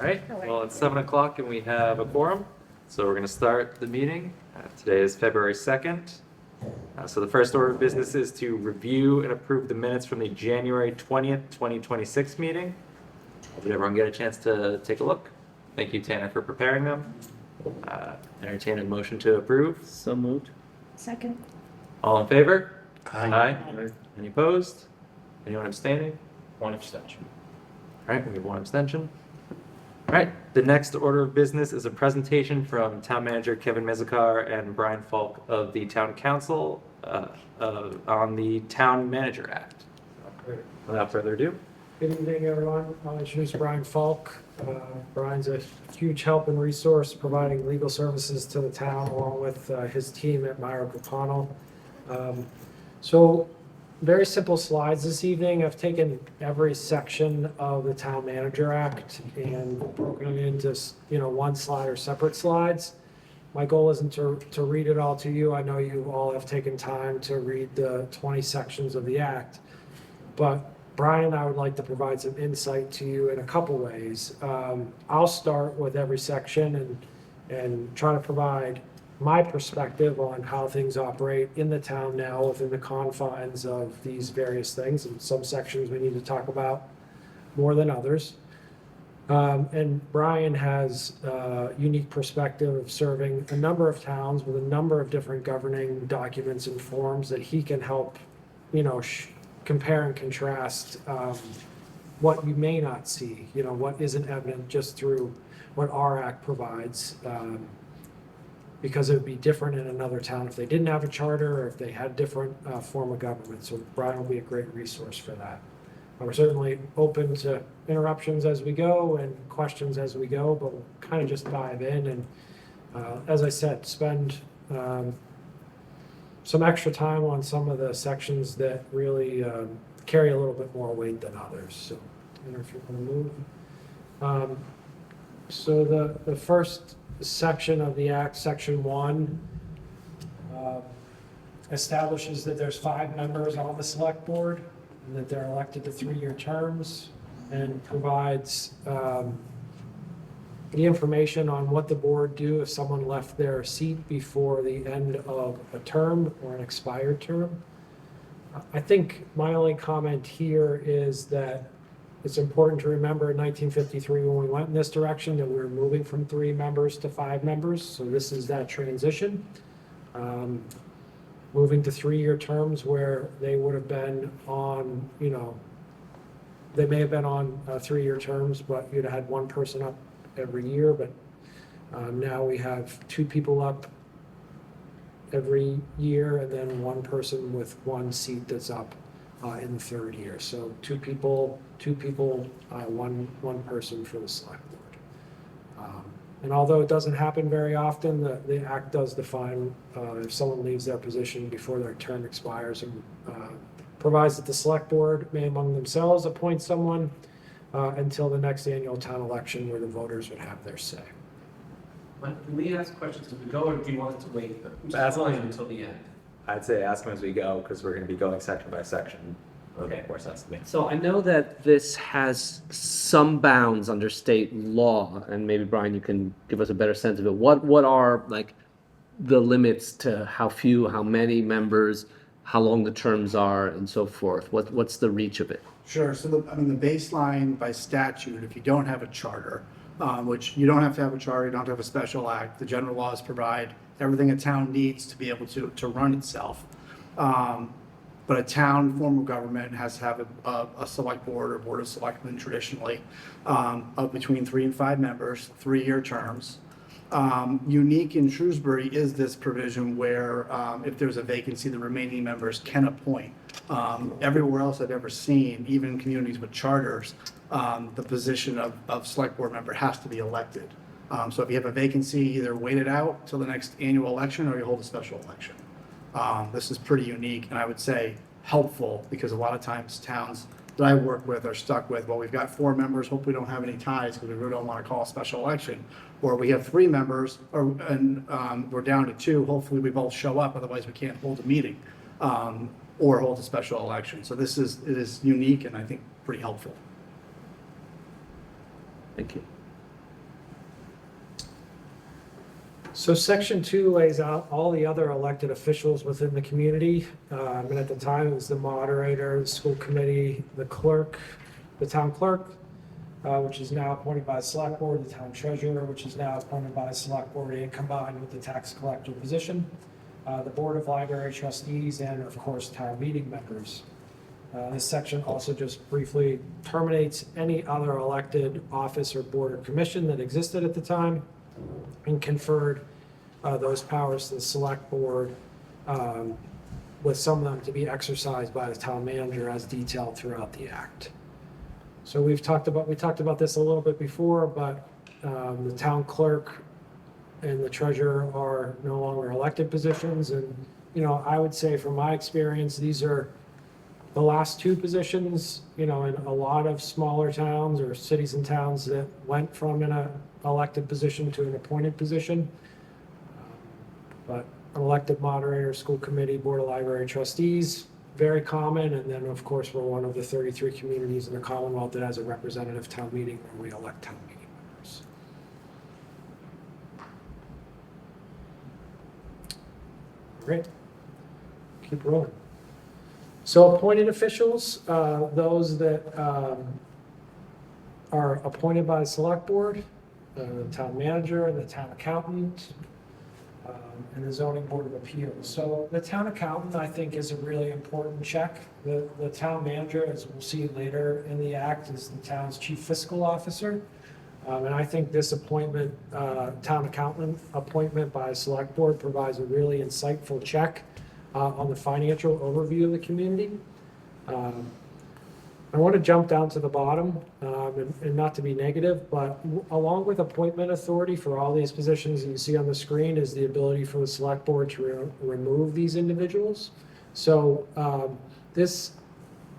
right, well, it's 7 o'clock and we have a quorum, so we're going to start the meeting. Today is February 2nd. So the first order of business is to review and approve the minutes from the January 20th, 2026 meeting. Did everyone get a chance to take a look? Thank you, Tanner, for preparing them. Entertain a motion to approve. So moved. Second. All in favor? Aye. Any opposed? Anyone abstaining? One abstention. All right, we have one abstention. All right, the next order of business is a presentation from Town Manager Kevin Mezikar and Brian Falk of the Town Council on the Town Manager Act. Without further ado. Good evening, everyone. I'll introduce Brian Falk. Brian's a huge help and resource providing legal services to the town along with his team at Myrick O'Connell. So very simple slides this evening. I've taken every section of the Town Manager Act and broken it into, one slide or separate slides. My goal isn't to read it all to you. I know you all have taken time to read the 20 sections of the act, but Brian and I would like to provide some insight to you in a couple ways. I'll start with every section and try to provide my perspective on how things operate in the town now within the confines of these various things. And some sections we need to talk about more than others. And Brian has a unique perspective of serving a number of towns with a number of different governing documents and forms that he can help, compare and contrast what you may not see, what isn't evident just through what our act provides. Because it would be different in another town if they didn't have a charter or if they had different form of government. So Brian will be a great resource for that. We're certainly open to interruptions as we go and questions as we go, but we'll kind of just dive in and, as I said, spend some extra time on some of the sections that really carry a little bit more weight than others. So, if you want to move. So the first section of the Act, Section 1, establishes that there's 5 members on the Select Board and that they're elected to 3-year terms, and provides the information on what the board do if someone left their seat before the end of a term or an expired term. I think my only comment here is that it's important to remember in 1953 when we went in this direction that we were moving from 3 members to 5 members. So this is that transition. Moving to 3-year terms where they would have been on, they may have been on 3-year terms, but you'd have had one person up every year. But now we have 2 people up every year and then 1 person with 1 seat that's up in the 3rd year. So 2 people, 1 person for the Select Board. And although it doesn't happen very often, the Act does define if someone leaves their position before their term expires, and provides that the Select Board may among themselves appoint someone until the next annual town election where the voters would have their say. Can we ask questions as we go, or do you want us to wait As long as- until the end? I'd say ask them as we go because we're going to be going section by section. Okay. More sense to me. So I know that this has some bounds under state law, and maybe Brian, you can give us a better sense of it. What are like the limits to how few, how many members, how long the terms are, and so forth? What's the reach of it? Sure. So the baseline by statute, if you don't have a charter, which you don't have to have a charter, you don't have to have a special act. The general laws provide everything a town needs to be able to run itself. But a town form of government has to have a select board or board of selectmen traditionally of between 3 and 5 members, 3-year terms. Unique in Shrewsbury is this provision where if there's a vacancy, the remaining members can appoint. Everywhere else I've ever seen, even in communities with charters, the position of select board member has to be elected. So if you have a vacancy, either wait it out till the next annual election or you hold a special election. This is pretty unique and I would say helpful because a lot of times towns that I work with are stuck with, well, we've got 4 members, hope we don't have any ties because we really don't want to call a special election. Or we have 3 members and we're down to 2, hopefully we both show up, otherwise we can't hold a meeting or hold a special election. So it is unique and I think pretty helpful. Thank you. So section 2 lays out all the other elected officials within the community. And at the time, it was the moderator, the school committee, the clerk, the town clerk, which is now appointed by the select board, the town treasurer, which is now appointed by the select board and combined with the tax collector position, the board of library trustees, and of course, town meeting members. This section also just briefly terminates any other elected office or board or commission that existed at the time and conferred those powers to the select board, with some of them to be exercised by the town manager as detailed throughout the act. So we talked about this a little bit before, but the town clerk and the treasurer are no longer elected positions. And, I would say from my experience, these are the last two positions, in a lot of smaller towns or cities and towns that went from an elected position to an appointed position. But an elected moderator, school committee, board of library trustees, very common. And then, of course, we're one of the 33 communities in the Commonwealth that has a representative town meeting where we elect town meeting members. Great. Keep rolling. So appointed officials, those that are appointed by the select board, the town manager, and the town accountant, and the zoning board of appeals. So the town accountant, I think, is a really important check. The town manager, as we'll see later in the act, is the town's chief fiscal officer. And I think this appointment, town accountant appointment by a select board, provides a really insightful check on the financial overview of the community. I want to jump down to the bottom, and not to be negative, but along with appointment authority for all these positions that you see on the screen is the ability for the select board to remove these individuals. So this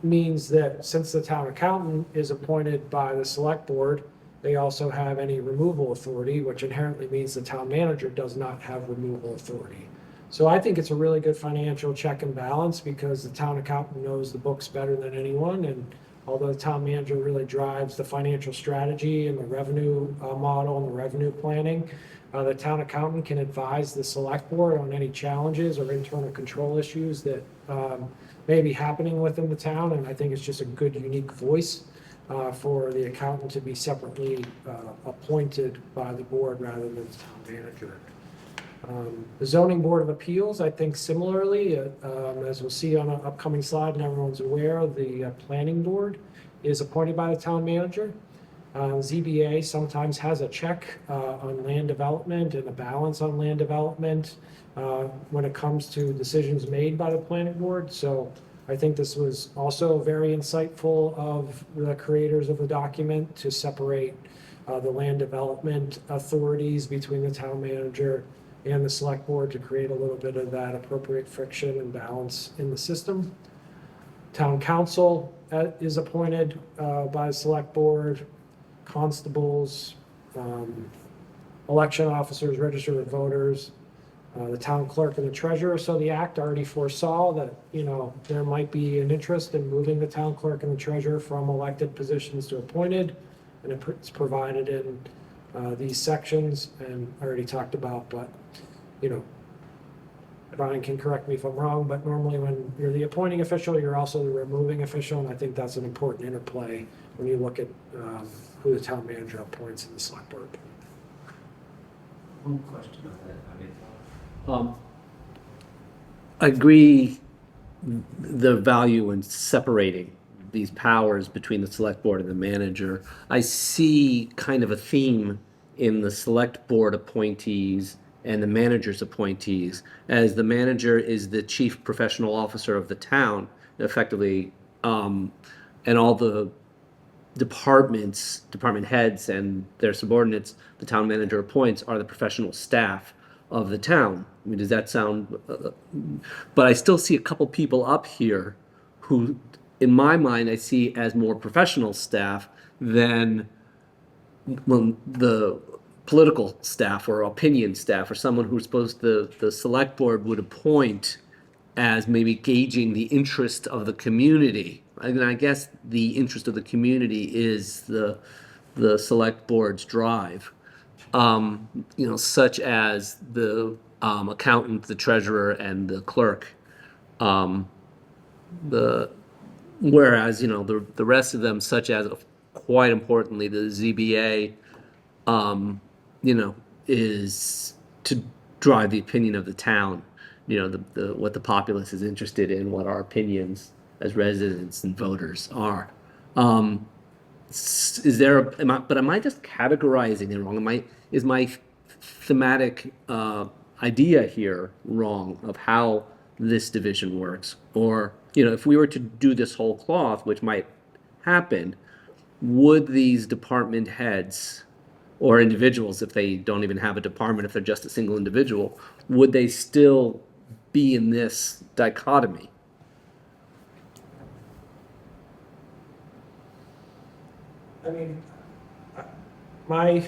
means that since the town accountant is appointed by the select board, they also have any removal authority, which inherently means the town manager does not have removal authority. So I think it's a really good financial check and balance because the town accountant knows the books better than anyone. And although the town manager really drives the financial strategy and the revenue model and the revenue planning, the town accountant can advise the select board on any challenges or internal control issues that may be happening within the town. And I think it's just a good, unique voice for the accountant to be separately appointed by the board rather than the town manager. The zoning board of appeals, I think similarly, as we'll see on an upcoming slide and everyone's aware, the planning board is appointed by the town manager. ZBA sometimes has a check on land development and a balance on land development when it comes to decisions made by the planning board. So I think this was also very insightful of the creators of the document to separate the land development authorities between the town manager and the select board to create a little bit of that appropriate friction and balance in the system. Town council is appointed by the select board, constables, election officers, registered voters, the town clerk and the treasurer. So the act already foresaw that, there might be an interest in moving the town clerk and the treasurer from elected positions to appointed, and it's provided in these sections, and I already talked about, but, Brian can correct me if I'm wrong, but normally when you're the appointing official, you're also the removing official, and I think that's an important interplay when you look at who the town manager appoints in the select board. One question on that. I agree the value in separating these powers between the select board and the manager. I see kind of a theme in the select board appointees and the manager's appointees, as the manager is the chief professional officer of the town, effectively, and all the department heads and their subordinates the town manager appoints are the professional staff of the town. I mean, does that sound, but I still see a couple people up here who, in my mind, I see as more professional staff than the political staff or opinion staff, or someone who's supposed the select board would appoint as maybe gauging the interest of the community. And I guess the interest of the community is the select board's drive. such as the accountant, the treasurer, and the clerk. The Whereas the rest of them, such as quite importantly the ZBA, is to drive the opinion of the town. What the populace is interested in, what our opinions as residents and voters are. Am I just categorizing it wrong? Is my thematic idea here wrong of how this division works? Or, if we were to do this whole cloth, which might happen, would these department heads or individuals, if they don't even have a department, if they're just a single individual, would they still be in this dichotomy? I mean, my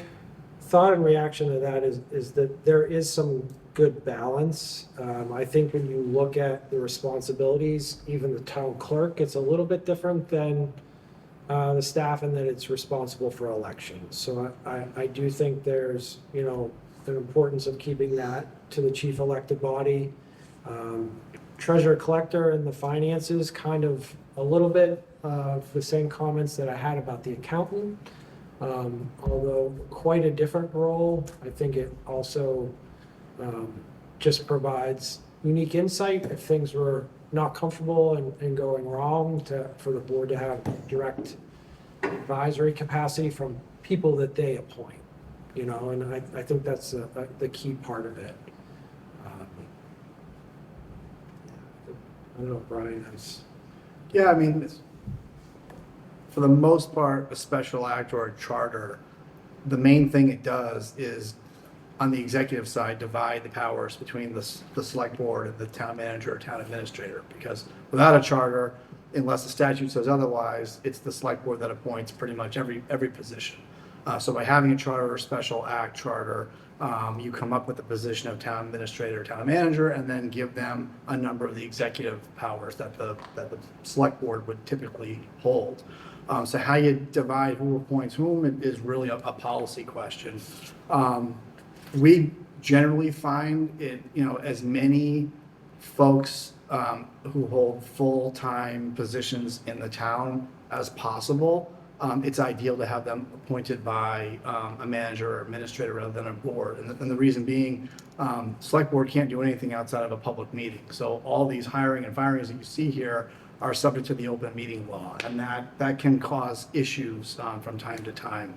thought and reaction to that is that there is some good balance. I think when you look at the responsibilities, even the town clerk, it's a little bit different than the staff in that it's responsible for elections. So I do think there's, an importance of keeping that to the chief elected body. Treasurer collector and the finances, kind of a little bit of the same comments that I had about the accountant. Although quite a different role, I think it also just provides unique insight if things were not comfortable and going wrong, for the board to have direct advisory capacity from people that they appoint, and I think that's the key part of it. I don't know, Brian, Yeah, I mean, for the most part, a special act or a charter, the main thing it does is, on the executive side, divide the powers between the select board and the town manager or town administrator. Because without a charter, unless the statute says otherwise, it's the select board that appoints pretty much every position. So by having a charter or special act charter, you come up with the position of town administrator, town manager, and then give them a number of the executive powers that the select board would typically hold. So how you divide who appoints whom is really a policy question. We generally find it, as many folks who hold full-time positions in the town as possible. It's ideal to have them appointed by a manager or administrator rather than a board. And the reason being, select board can't do anything outside of a public meeting. So all these hiring and firings that you see here are subject to the open meeting law. And that can cause issues from time to time.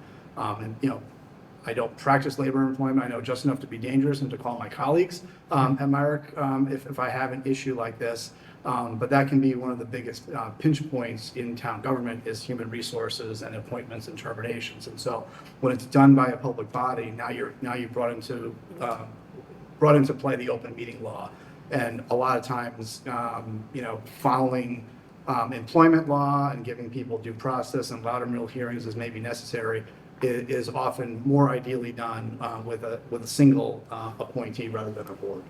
I don't practice labor employment. I know just enough to be dangerous and to call my colleagues at Myrick if I have an issue like this. But that can be one of the biggest pinch points in town government is human resources and appointments and terminations. And so when it's done by a public body, now you've brought into play the open meeting law. And a lot of times, following employment law and giving people due process and louder hearings as may be necessary is often more ideally done with a single appointee rather than a board.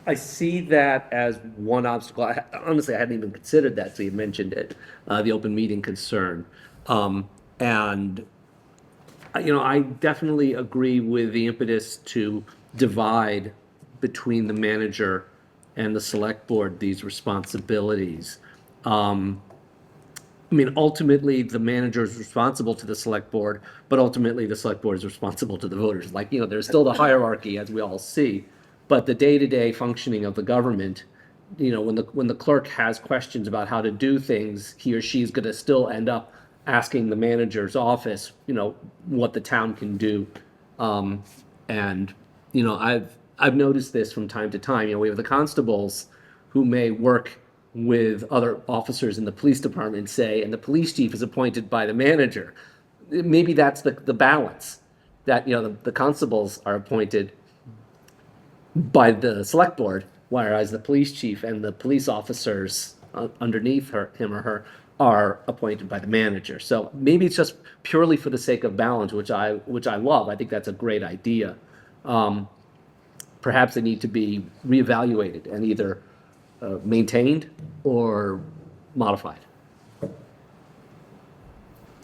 I see that as one obstacle. Honestly, I hadn't even considered that, so you mentioned it, the open meeting concern. And I definitely agree with the impetus to divide between the manager and the select board these responsibilities. Ultimately, the manager is responsible to the select board, but ultimately the select board is responsible to the voters. There's still the hierarchy, as we all see. But the day-to-day functioning of the government, when the clerk has questions about how to do things, he or she is going to still end up asking the manager's office, what the town can do. I've noticed this from time to time. We have the constables who may work with other officers in the police department, say, and the police chief is appointed by the manager. Maybe that's the balance, that the constables are appointed by the select board, whereas the police chief and the police officers underneath him or her are appointed by the manager. So maybe it's just purely for the sake of balance, which I love. I think that's a great idea. Perhaps they need to be reevaluated and either maintained or modified.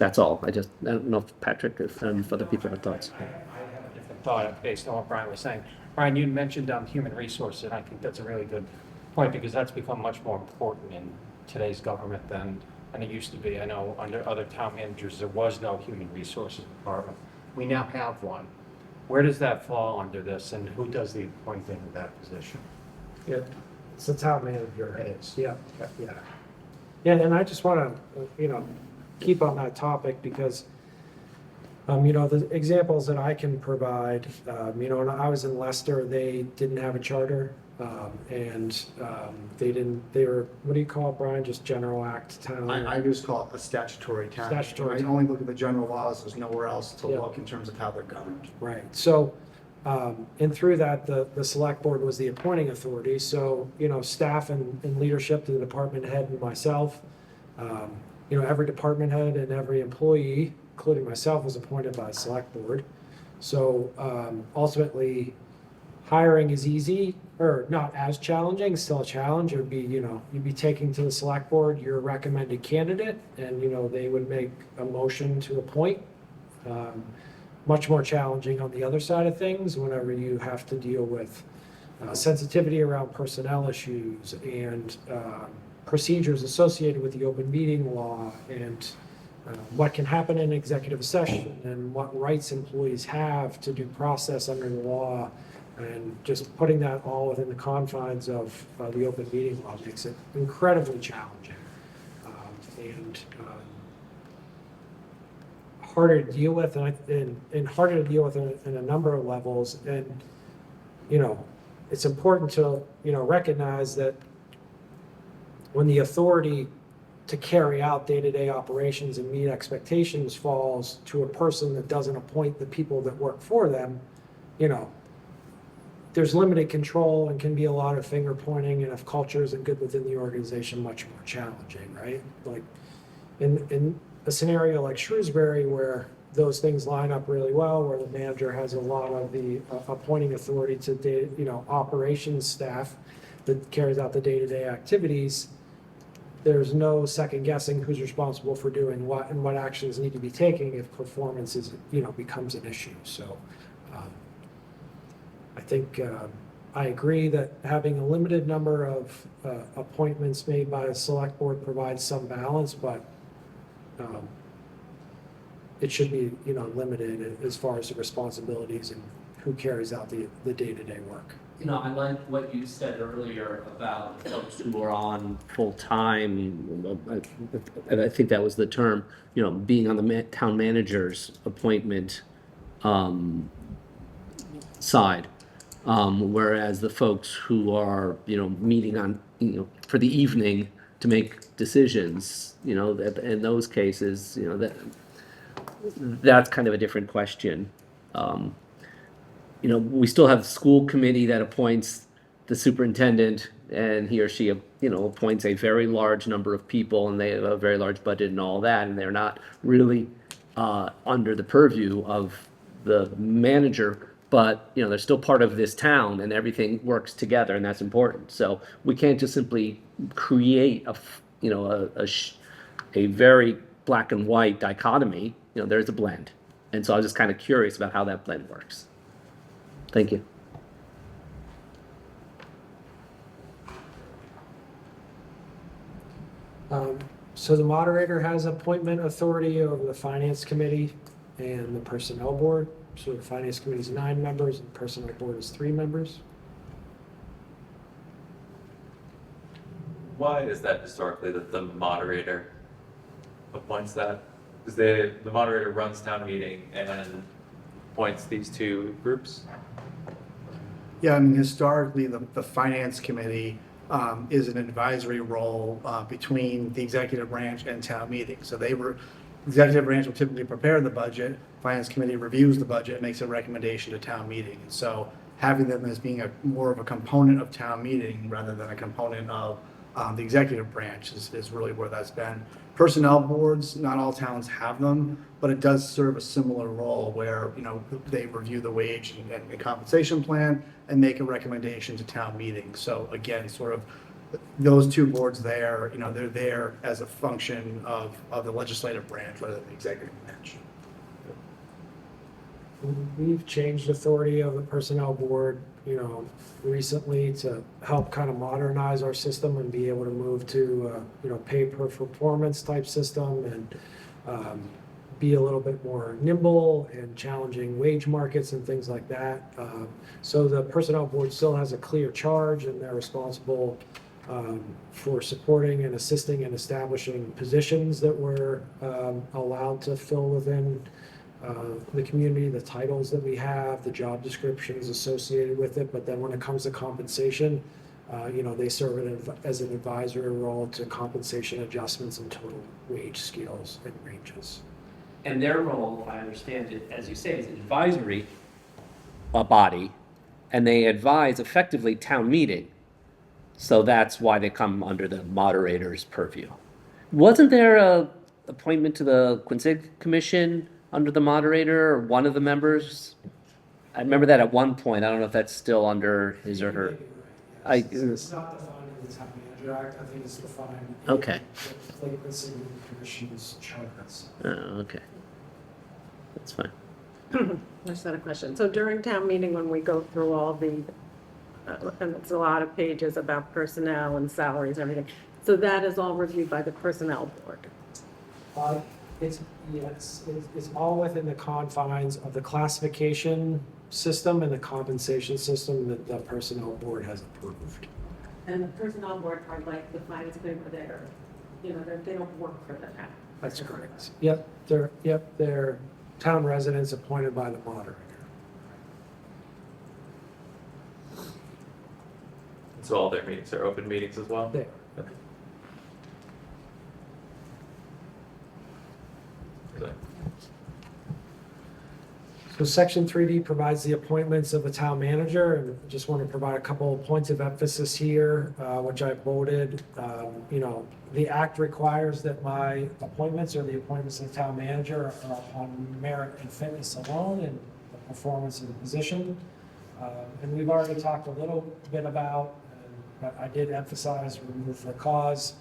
That's all. I don't know if Patrick, if other people have thoughts. I have a different thought based on what Brian was saying. Brian, you mentioned human resources, and I think that's a really good point because that's become much more important in today's government than it used to be. I know under other town managers, there was no human resources department. We now have one. Where does that fall under this, and who does the appointing of that position? Yeah, it's the town manager. It is. Yeah, yeah. Yeah, and I just want to, keep on that topic because, the examples that I can provide, when I was in Leicester, they didn't have a charter. They were, what do you call it, Brian? Just general act town? I just call it a statutory town. Statutory. I can only look at the general laws, there's nowhere else to Yeah. look in terms of how they're governed. Right, so, and through that, the select board was the appointing authority, so, staff and leadership to the department head and myself, every department head and every employee, including myself, was appointed by the select board. So, ultimately, hiring is easy, or not as challenging, still a challenge. It would be, you'd be taking to the select board your recommended candidate, and, they would make a motion to appoint. Much more challenging on the other side of things whenever you have to deal with sensitivity around personnel issues and procedures associated with the open meeting law and what can happen in executive session and what rights employees have to due process under the law. And just putting that all within the confines of the open meeting law makes it incredibly challenging and harder to deal with, and harder to deal with in a number of levels. And it's important to recognize that when the authority to carry out day-to-day operations and meet expectations falls to a person that doesn't appoint the people that work for them, there's limited control and can be a lot of finger pointing, and if culture isn't good within the organization, much more challenging, right? Like in a scenario like Shrewsbury where those things line up really well, where the manager has a lot of the appointing authority to operations staff that carries out the day-to-day activities, there's no second guessing who's responsible for doing what and what actions need to be taken if performance is, becomes an issue. So I think I agree that having a limited number of appointments made by a select board provides some balance, but it should be, limited as far as the responsibilities and who carries out the day-to-day work. I like what you said earlier about folks who are on full-time, I think that was the term, being on the town manager's appointment side. Whereas the folks who are, meeting on, for the evening to make decisions, that in those cases, that's kind of a different question. We still have the school committee that appoints the superintendent, and he or she, appoints a very large number of people, and they have a very large budget and all that, and they're not really under the purview of the manager, but they're still part of this town, and everything works together, and that's important. So we can't just simply create a very black and white dichotomy. There's a blend, and so I was just kind of curious about how that blend works. Thank you. So the moderator has appointment authority over the finance committee and the personnel board. So the finance committee is 9 members and the personnel board is 3 members. Why is that historically that the moderator appoints that? Because the moderator runs town meeting and appoints these two groups? Yeah, historically, the finance committee is an advisory role between the executive branch and town meeting. So executive branch will typically prepare the budget, finance committee reviews the budget, and makes a recommendation to town meeting. And so having them as being more of a component of town meeting rather than a component of the executive branch is really where that's been. Personnel boards, not all towns have them, but it does serve a similar role where, they review the wage and compensation plan and make a recommendation to town meeting. So again, sort of those two boards there, you know, they're there as a function of the legislative branch rather than the executive branch. We've changed authority of the personnel board, you know, recently to help kind of modernize our system and be able to move to, you know, pay per performance type system and be a little bit more nimble and challenging wage markets and things like that. So the personnel board still has a clear charge and they're responsible for supporting and assisting and establishing positions that we're allowed to fill within the community, the titles that we have, the job descriptions associated with it. But then when it comes to compensation, you know, they serve as an advisory role to compensation adjustments and total wage scales and ranges. And their role, if I understand it, as you say, is advisory. A body, and they advise effectively town meeting. So that's why they come under the moderator's purview. Wasn't there a appointment to the Quincy Commission under the moderator or one of the members? I remember that at one point. I don't know if that's still under his or her. It's not defined in the Town Manager Act. I think it's defined. in Okay. the Quincy Commission's charters. Oh, okay. That's fine. I just had a question. So during town meeting, when we go through all the, and it's a lot of pages about personnel and salaries and everything, so that is all reviewed by the personnel board? It's all within the confines of the classification system and the compensation system that the personnel board has approved. And the personnel board are like the finance people there, you know, they don't work for the town. That's correct. Yep, they're town residents appointed by the moderator. So all their meetings are open meetings as well? There. Okay. So section 3D provides the appointments of the town manager, and I just want to provide a couple of points of emphasis here, which I bolded. You know, the act requires that my appointments or the appointments of the town manager are upon merit and fitness alone and the performance of the position. And we've already talked a little bit about, but I did emphasize remove for cause.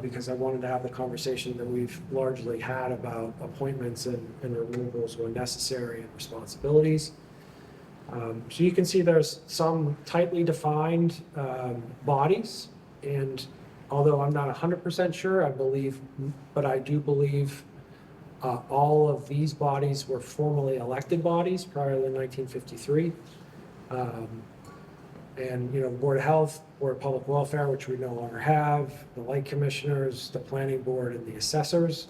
Because I wanted to have the conversation that we've largely had about appointments and removals when necessary and responsibilities. So you can see there's some tightly defined bodies, and although I'm not 100% sure, I do believe all of these bodies were formally elected bodies prior to 1953. And, you know, Board of Health, Board of Public Welfare, which we no longer have, the Light Commissioners, the Planning Board, and the Assessors.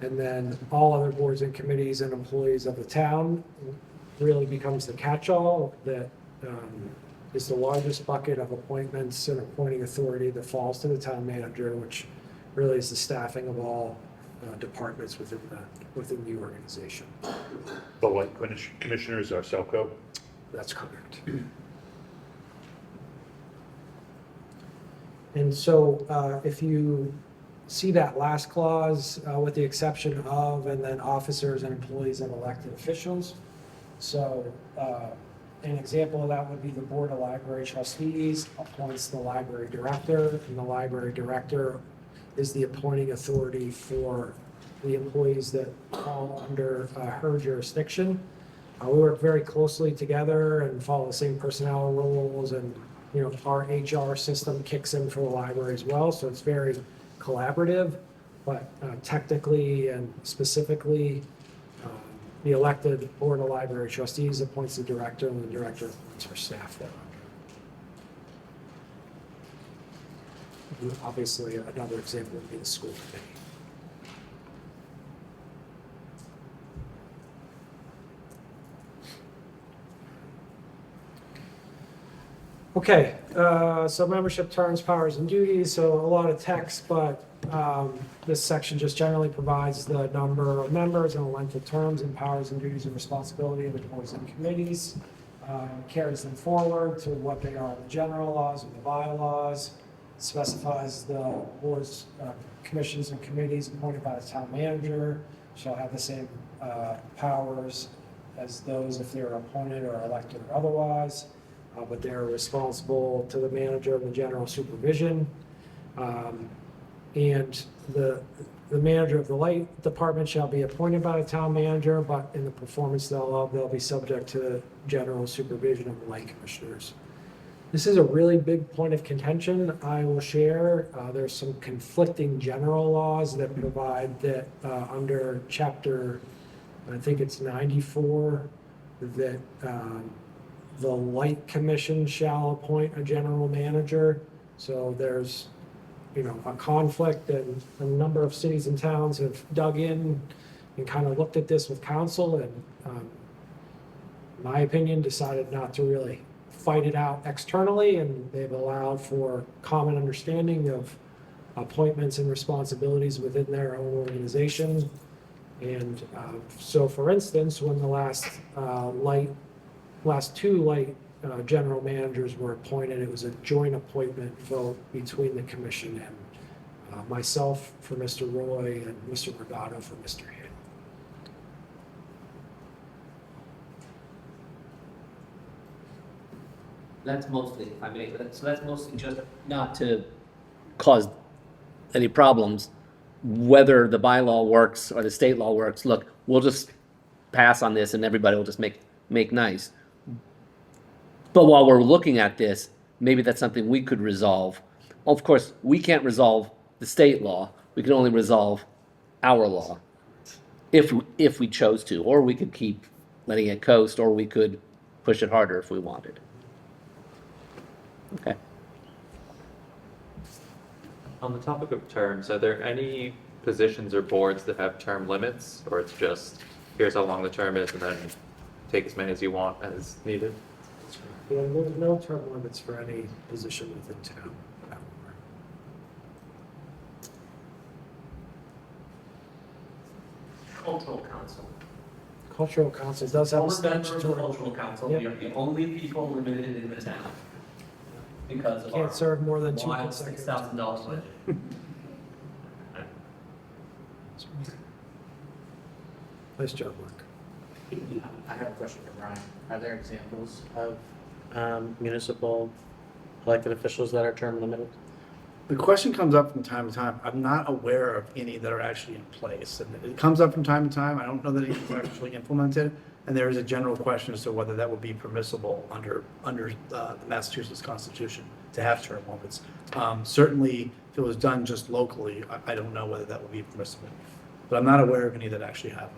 And then all other boards and committees and employees of the town really becomes the catch-all that is the largest bucket of appointments and appointing authority that falls to the town manager, which really is the staffing of all departments within the organization. The Light Commissioners are Selco. That's correct. And so if you see that last clause, with the exception of, and then officers and employees of elected officials. So an example of that would be the Board of Library Trustees appoints the library director, and the library director is the appointing authority for the employees that fall under her jurisdiction. We work very closely together and follow the same personnel rules, and you know, our HR system kicks in for the library as well, so it's very collaborative, but technically and specifically, the elected Board of Library Trustees appoints the director, and the director appoints her staff there. And obviously, another example would be the school committee. Okay, so membership terms, powers, and duties, so a lot of text, but this section just generally provides the number of members and the length of terms and powers and duties and responsibility of the boards and committees, carries them forward to what they are in the general laws and the bylaws, specifies the boards, commissions, and committees appointed by the town manager shall have the same powers as those if they're appointed or elected or otherwise. but they're responsible to the manager and the general supervision. And the manager of the light department shall be appointed by the town manager, but in the performance thereof, they'll be subject to the general supervision of the light commissioners. This is a really big point of contention, I will share. There's some conflicting general laws that provide that under chapter, I think it's 94, that the light commission shall appoint a general manager. So there's, a conflict, and a number of cities and towns have dug in and kind of looked at this with council, and in my opinion, decided not to really fight it out externally, and they've allowed for common understanding of appointments and responsibilities within their own organization. And so, for instance, when the last two light general managers were appointed, it was a joint appointment vote between the commission and myself for Mr. Roy and Mr. Regato for Mr. Hill. That's mostly, if I may, so that's mostly just not to cause any problems, whether the bylaw works or the state law works. Look, we'll just pass on this and everybody will just make nice. But while we're looking at this, maybe that's something we could resolve. Of course, we can't resolve the state law. We can only resolve our law if we chose to, or we could keep letting it coast, or we could push it harder if we wanted. Okay. On the topic of terms, are there any positions or boards that have term limits, or it's just, here's how long the term is, and then take as many as you want as needed? Yeah, there's no term limits for any position within town. Cultural council. Cultural council does have a Former member of the statutory, cultural council, Yep. we are the only people limited in the town. Because of our can't serve more than 2 wild consecutive. $6,000 budget. Nice job, Mark. I have a question for Brian. Are there examples of municipal elected officials that are term limited? The question comes up from time to time. I'm not aware of any that are actually in place. And it comes up from time to time. I don't know that anything's actually implemented. And there is a general question as to whether that would be permissible under the Massachusetts Constitution to have term limits. Certainly, if it was done just locally, I don't know whether that would be permissible. But I'm not aware of any that actually have them.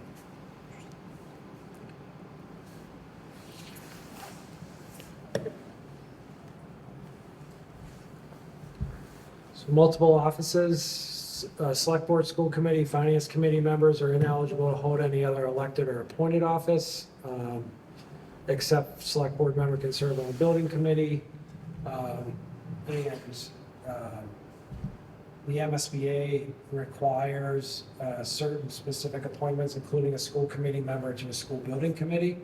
So multiple offices, select board, school committee, finance committee members are ineligible to hold any other elected or appointed office, except select board member can serve on the building committee. The MSBA requires certain specific appointments, including a school committee member to a school building committee.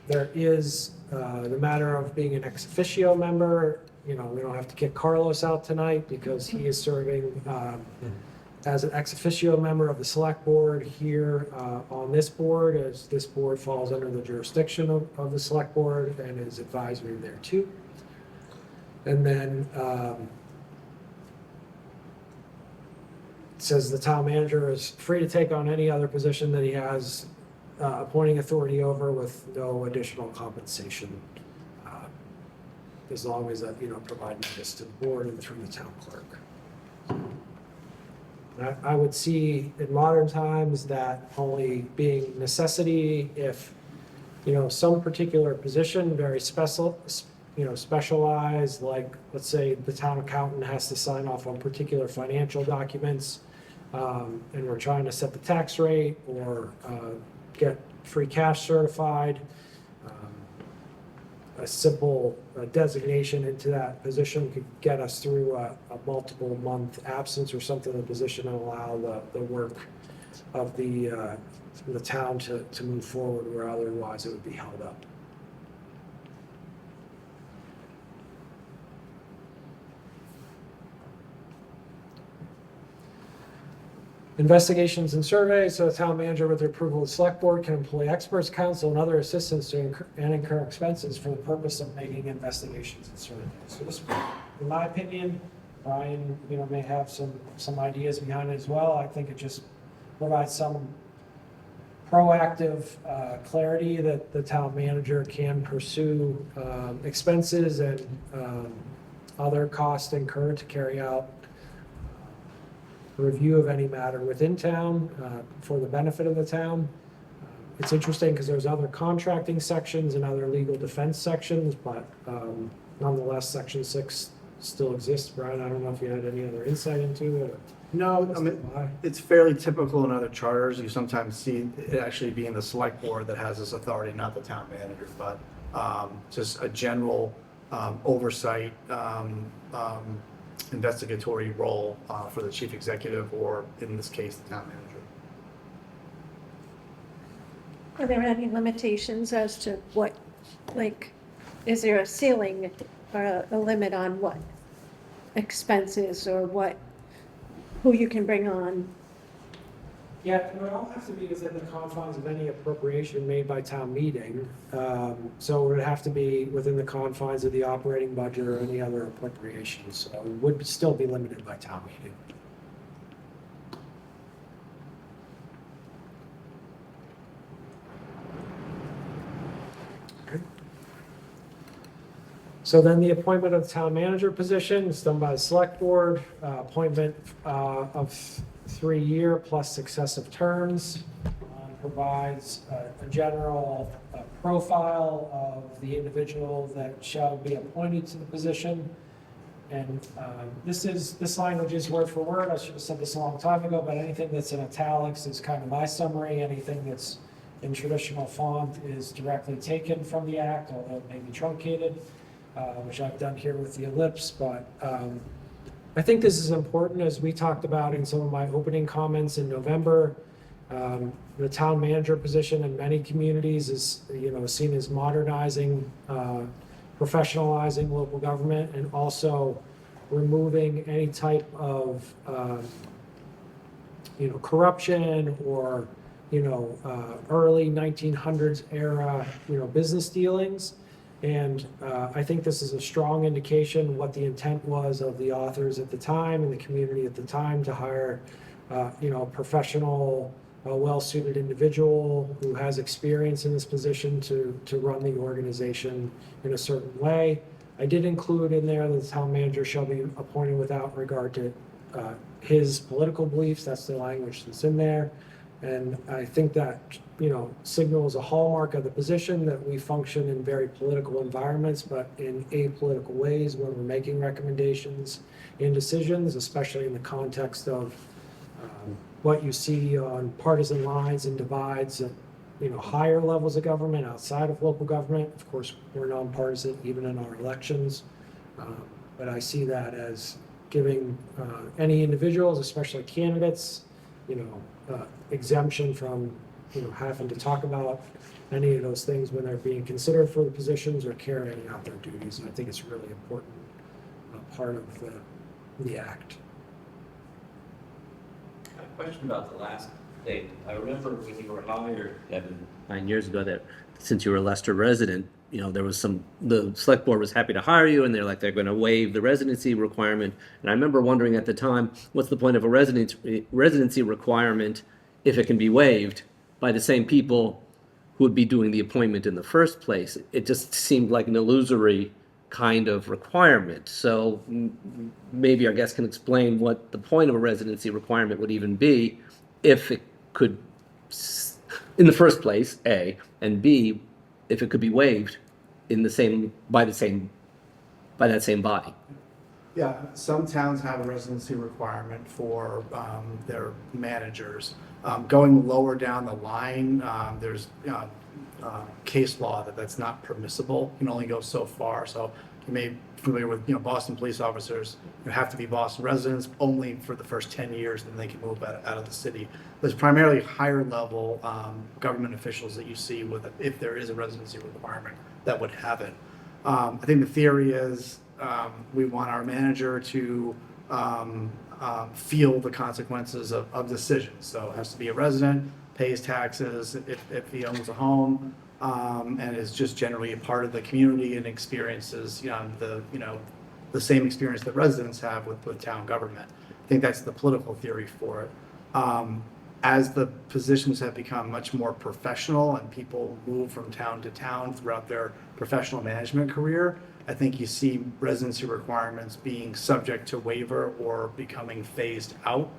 There is the matter of being an ex officio member. We don't have to kick Carlos out tonight because he is serving as an ex officio member of the select board here on this board, as this board falls under the jurisdiction of the select board and is advisory there too. And then it says the town manager is free to take on any other position that he has appointing authority over with no additional compensation, as long as provide notice to the board and through the town clerk. I would see in modern times that only being necessity if some particular position, very specialized, like let's say the town accountant has to sign off on particular financial documents, and we're trying to set the tax rate or get free cash certified. A simple designation into that position could get us through a multiple month absence or something in the position and allow the work of the town to move forward where otherwise it would be held up. Investigations and surveys, so the town manager with the approval of the select board can employ experts, counsel, and other assistants to incur expenses for the purpose of making investigations and surveys. So this, in my opinion, Brian, may have some ideas behind it as well. I think it just provides some proactive clarity that the town manager can pursue expenses and other costs incurred to carry out a review of any matter within town for the benefit of the town. It's interesting because there's other contracting sections and other legal defense sections, but nonetheless, Section 6 still exists. Brian, I don't know if you had any other insight into it. No, I mean, it's fairly typical in other charters. You sometimes see it actually being the select board that has this authority, not the town manager, but just a general oversight, investigatory role for the chief executive, or in this case, the town manager. Are there any limitations as to what, is there a ceiling or a limit on what expenses or who you can bring on? Yeah, it all has to be within the confines of any appropriation made by town meeting. So it would have to be within the confines of the operating budget or any other appropriations. So it would still be limited by town meeting. Okay. So then the appointment of the town manager position is done by the select board, appointment of 3-year plus successive terms, provides a general profile of the individual that shall be appointed to the position. And this language is word for word. I should have said this a long time ago, but anything that's in italics is kind of my summary. Anything that's in traditional font is directly taken from the act, although it may be truncated, which I've done here with the ellipse, but I think this is important, as we talked about in some of my opening comments in November. The town manager position in many communities is, seen as modernizing, professionalizing local government, and also removing any type of, corruption or, early 1900s era, business dealings. And I think this is a strong indication of what the intent was of the authors at the time and the community at the time to hire, a professional, well-suited individual who has experience in this position to run the organization in a certain way. I did include in there that the town manager shall be appointed without regard to his political beliefs. That's the language that's in there. And I think that, signals a hallmark of the position that we function in very political environments, but in apolitical ways when we're making recommendations and decisions, especially in the context of what you see on partisan lines and divides at, higher levels of government outside of local government. Of course, we're nonpartisan even in our elections, but I see that as giving any individuals, especially candidates, exemption from, having to talk about any of those things when they're being considered for the positions or carrying out their duties. And I think it's a really important part of the act. I have a question about the last thing. I remember when you were hired, Kevin, 9 years ago, that since you were a Leicester resident, there was the select board was happy to hire you, and they're going to waive the residency requirement. And I remember wondering at the time, what's the point of a residency requirement if it can be waived by the same people who would be doing the appointment in the first place? It just seemed like an illusory kind of requirement. So maybe our guest can explain what the point of a residency requirement would even be if it could, in the first place, A, and B, if it could be waived by that same body. Yeah, some towns have a residency requirement for their managers. Going lower down the line, there's case law that's not permissible. You can only go so far. So you may be familiar with, Boston police officers. You have to be Boston residents only for the first 10 years, then they can move out of the city. There's primarily higher level government officials that you see if there is a residency requirement that would have it. I think the theory is we want our manager to feel the consequences of decisions. So it has to be a resident, pays taxes if he owns a home, and is just generally a part of the community and experiences, the same experience that residents have with town government. I think that's the political theory for it. As the positions have become much more professional and people move from town to town throughout their professional management career, I think you see residency requirements being subject to waiver or becoming phased out.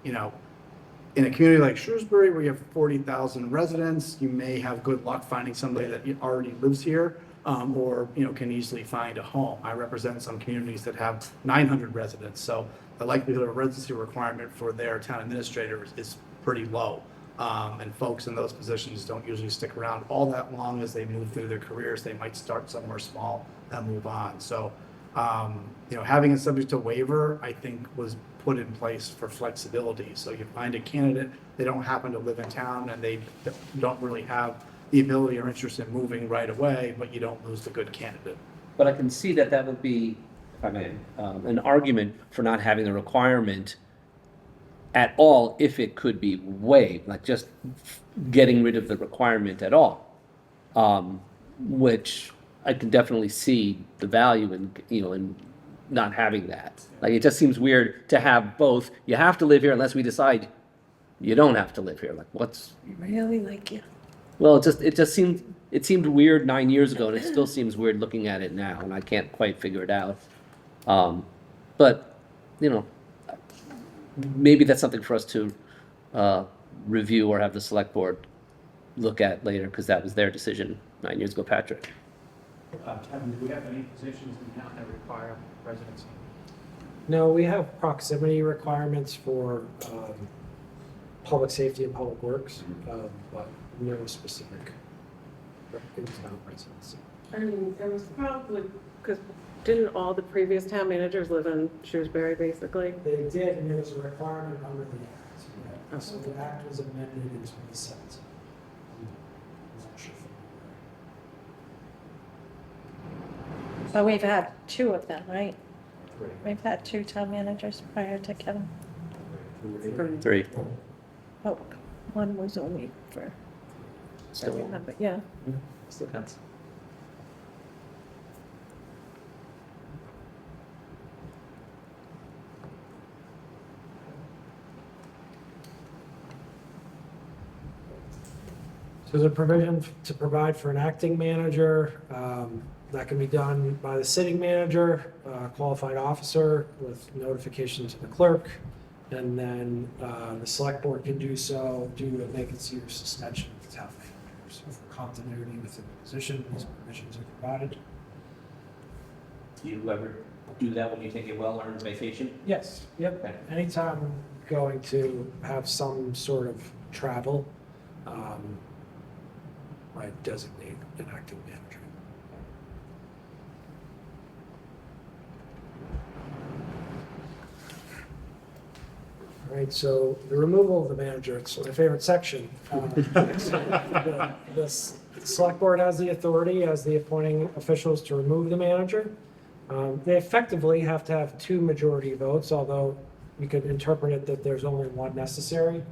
In a community like Shrewsbury, where you have 40,000 residents, you may have good luck finding somebody that already lives here, or can easily find a home. I represent some communities that have 900 residents, so the likelihood of a residency requirement for their town administrator is pretty low. And folks in those positions don't usually stick around all that long as they move through their careers. They might start somewhere small and move on. So, having it subject to waiver, I think, was put in place for flexibility. So you find a candidate, they don't happen to live in town and they don't really have the ability or interest in moving right away, but you don't lose the good candidate. But I can see that would be, if I may, an argument for not having the requirement at all if it could be waived, like just getting rid of the requirement at all, which I can definitely see the value in not having that. Like, it just seems weird to have both. You have to live here unless we decide you don't have to live here. Like, what's... Really like you. Well, it seemed weird 9 years ago, and it still seems weird looking at it now, and I can't quite figure it out. But maybe that's something for us to review or have the select board look at later, because that was their decision 9 years ago. Patrick. Kevin, do we have any positions in town that require residency? No, we have proximity requirements for public safety and public works, but no specific town residency. I mean, it was probably, because didn't all the previous town managers live in Shrewsbury, basically? They did, and there was a requirement under the act. So the act was amended in 2017. I'm not sure if So we've had two of them, right? We've had two town managers prior to Kevin. 3. Oh, one was only for, I Still. remember, yeah. Still counts. So there's a provision to provide for an acting manager. That can be done by the sitting manager, qualified officer with notification to the clerk. And then the select board can do so due to vacancy or suspension of the town manager. So for continuity within the position, these provisions are provided. Do you ever do that when you take a well-earned vacation? Yes, yep. Okay. Anytime I'm going to have some sort of travel, I designate an acting manager. All right, so the removal of the manager, it's my favorite section. The select board has the authority as the appointing officials to remove the manager. They effectively have to have 2 majority votes, although you could interpret it that there's only 1 necessary.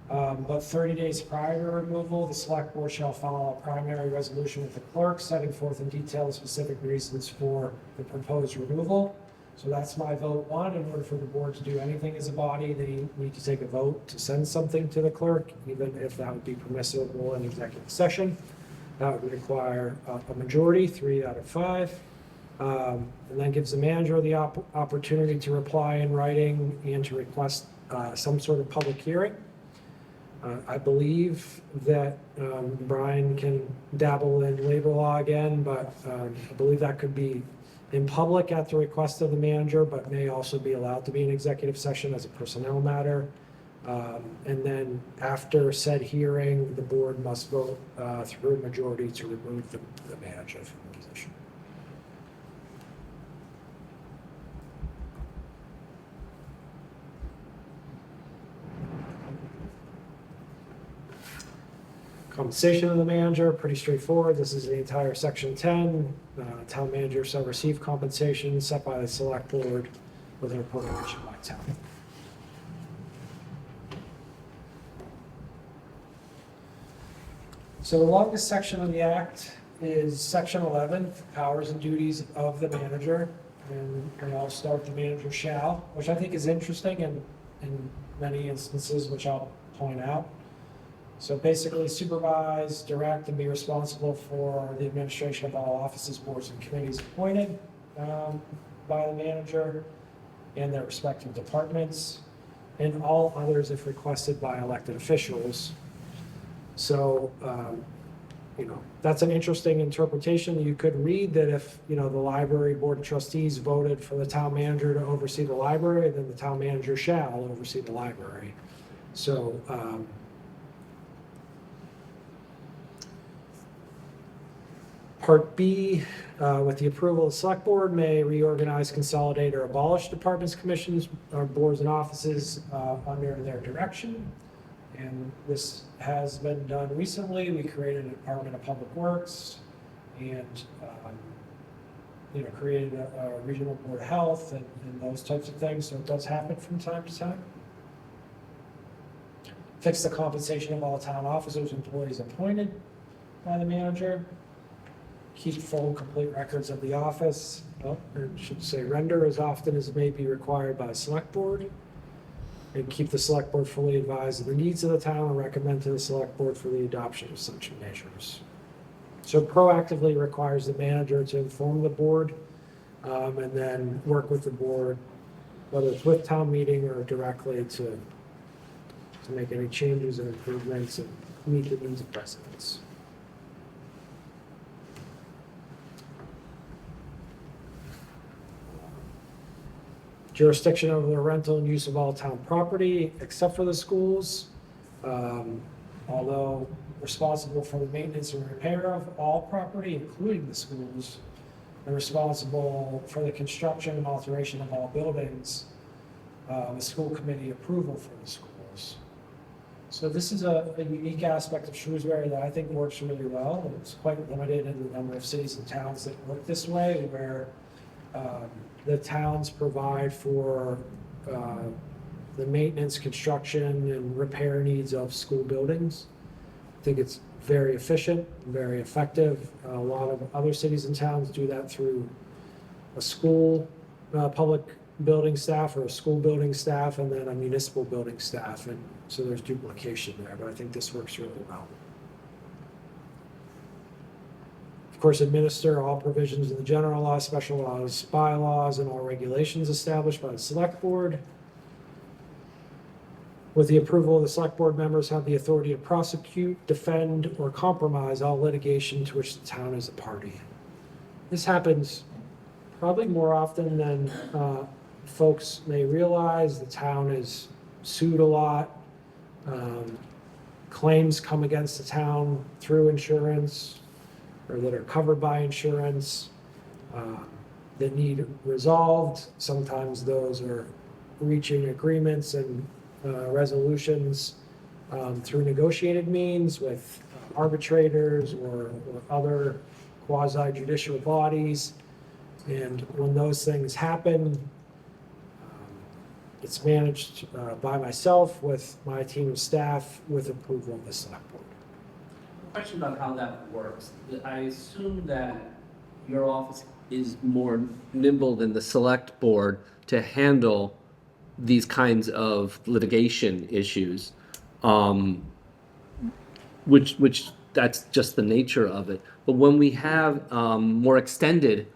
But 30 days prior to removal, the select board shall file a primary resolution with the clerk, setting forth in detail the specific reasons for the proposed removal. So that's my vote 1. In order for the board to do anything as a body, they need to take a vote to send something to the clerk, even if that would be permissible in executive session. That would require a majority, 3 out of 5. And then gives the manager the opportunity to reply in writing and to request some sort of public hearing. I believe that Brian can dabble in labor law again, but I believe that could be in public at the request of the manager, but may also be allowed to be an executive session as a personnel matter. And then after said hearing, the board must vote through a majority to remove the manager from the position. Compensation of the manager, pretty straightforward. This is the entire section 10. Town manager shall receive compensation set by the select board with an appropriation by town. So the longest section of the act is section 11, powers and duties of the manager. And I'll start the manager shall, which I think is interesting in many instances, which I'll point out. So basically supervise, direct, and be responsible for the administration of all offices, boards, and committees appointed by the manager and their respective departments, and all others if requested by elected officials. So, that's an interesting interpretation. You could read that if, the library board of trustees voted for the town manager to oversee the library, then the town manager shall oversee the library. So, Part B, with the approval of the select board, may reorganize, consolidate, or abolish departments, commissions, or boards and offices under their direction. And this has been done recently. We created a Department of Public Works and, created a regional board of health and those types of things. So it does happen from time to time. Fix the compensation of all town officers, employees appointed by the manager. Keep full and complete records of the office. It should say render as often as may be required by the select board. And keep the select board fully advised of the needs of the town and recommend to the select board for the adoption of such measures. So proactively requires the manager to inform the board and then work with the board, whether it's with town meeting or directly to make any changes and improvements and meet the needs of residents. Jurisdiction over the rental and use of all town property, except for the schools. Although responsible for the maintenance and repair of all property, including the schools, and responsible for the construction and alteration of all buildings, with school committee approval for the schools. So this is a unique aspect of Shrewsbury that I think works really well. It's quite limited in the number of cities and towns that work this way, where the towns provide for the maintenance, construction, and repair needs of school buildings. I think it's very efficient, very effective. A lot of other cities and towns do that through a school, public building staff, or a school building staff, and then a municipal building staff. And so there's duplication there, but I think this works really well. Of course, administer all provisions of the general law, special laws, bylaws, and all regulations established by the select board. With the approval of the select board, members have the authority to prosecute, defend, or compromise all litigation to which the town is a party. This happens probably more often than folks may realize. The town is sued a lot. Claims come against the town through insurance, or that are covered by insurance, that need resolved. Sometimes those are reaching agreements and resolutions through negotiated means with arbitrators or other quasi-judicial bodies. And when those things happen, it's managed by myself with my team of staff with approval of the select board. Question about how that works. I assume that your office is more nimble than the select board to handle these kinds of litigation issues, which that's just the nature of it. But when we have more extensive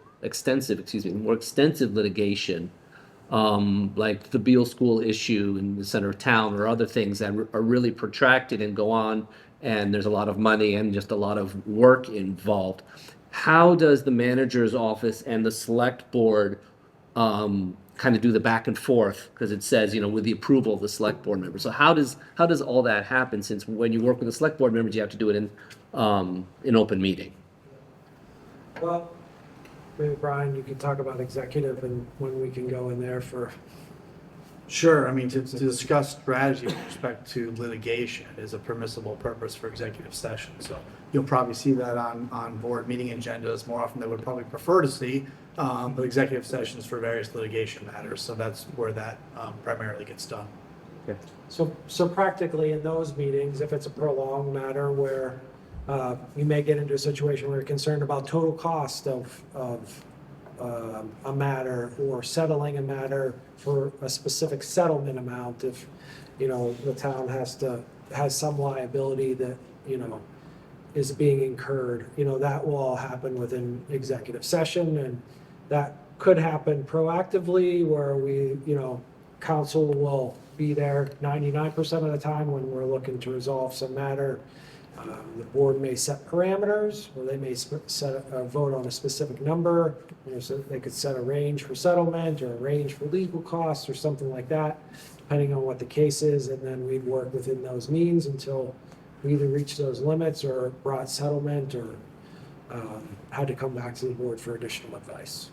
litigation, like the Beale School issue in the center of town, or other things that are really protracted and go on, and there's a lot of money and just a lot of work involved. How does the manager's office and the select board kind of do the back and forth? Because it says, with the approval of the select board member. So how does all that happen? Since when you work with the select board members, you have to do it in open meeting. Well, maybe Brian, you can talk about executive and when we can go in there for Sure, I mean, to discuss strategy with respect to litigation is a permissible purpose for executive session. So you'll probably see that on board meeting agendas more often than would probably prefer to see, but executive sessions for various litigation matters. So that's where that primarily gets done. So practically in those meetings, if it's a prolonged matter where you may get into a situation where you're concerned about total cost of a matter or settling a matter for a specific settlement amount, if, you know, the town has some liability that, you know, is being incurred, you know, that will all happen within executive session, and that could happen proactively where we, you know, council will be there 99% of the time when we're looking to resolve some matter. The board may set parameters, or they may set a vote on a specific number. You know, so they could set a range for settlement or a range for legal costs or something like that, depending on what the case is. And then we'd work within those means until we either reached those limits or brought settlement or had to come back to the board for additional advice.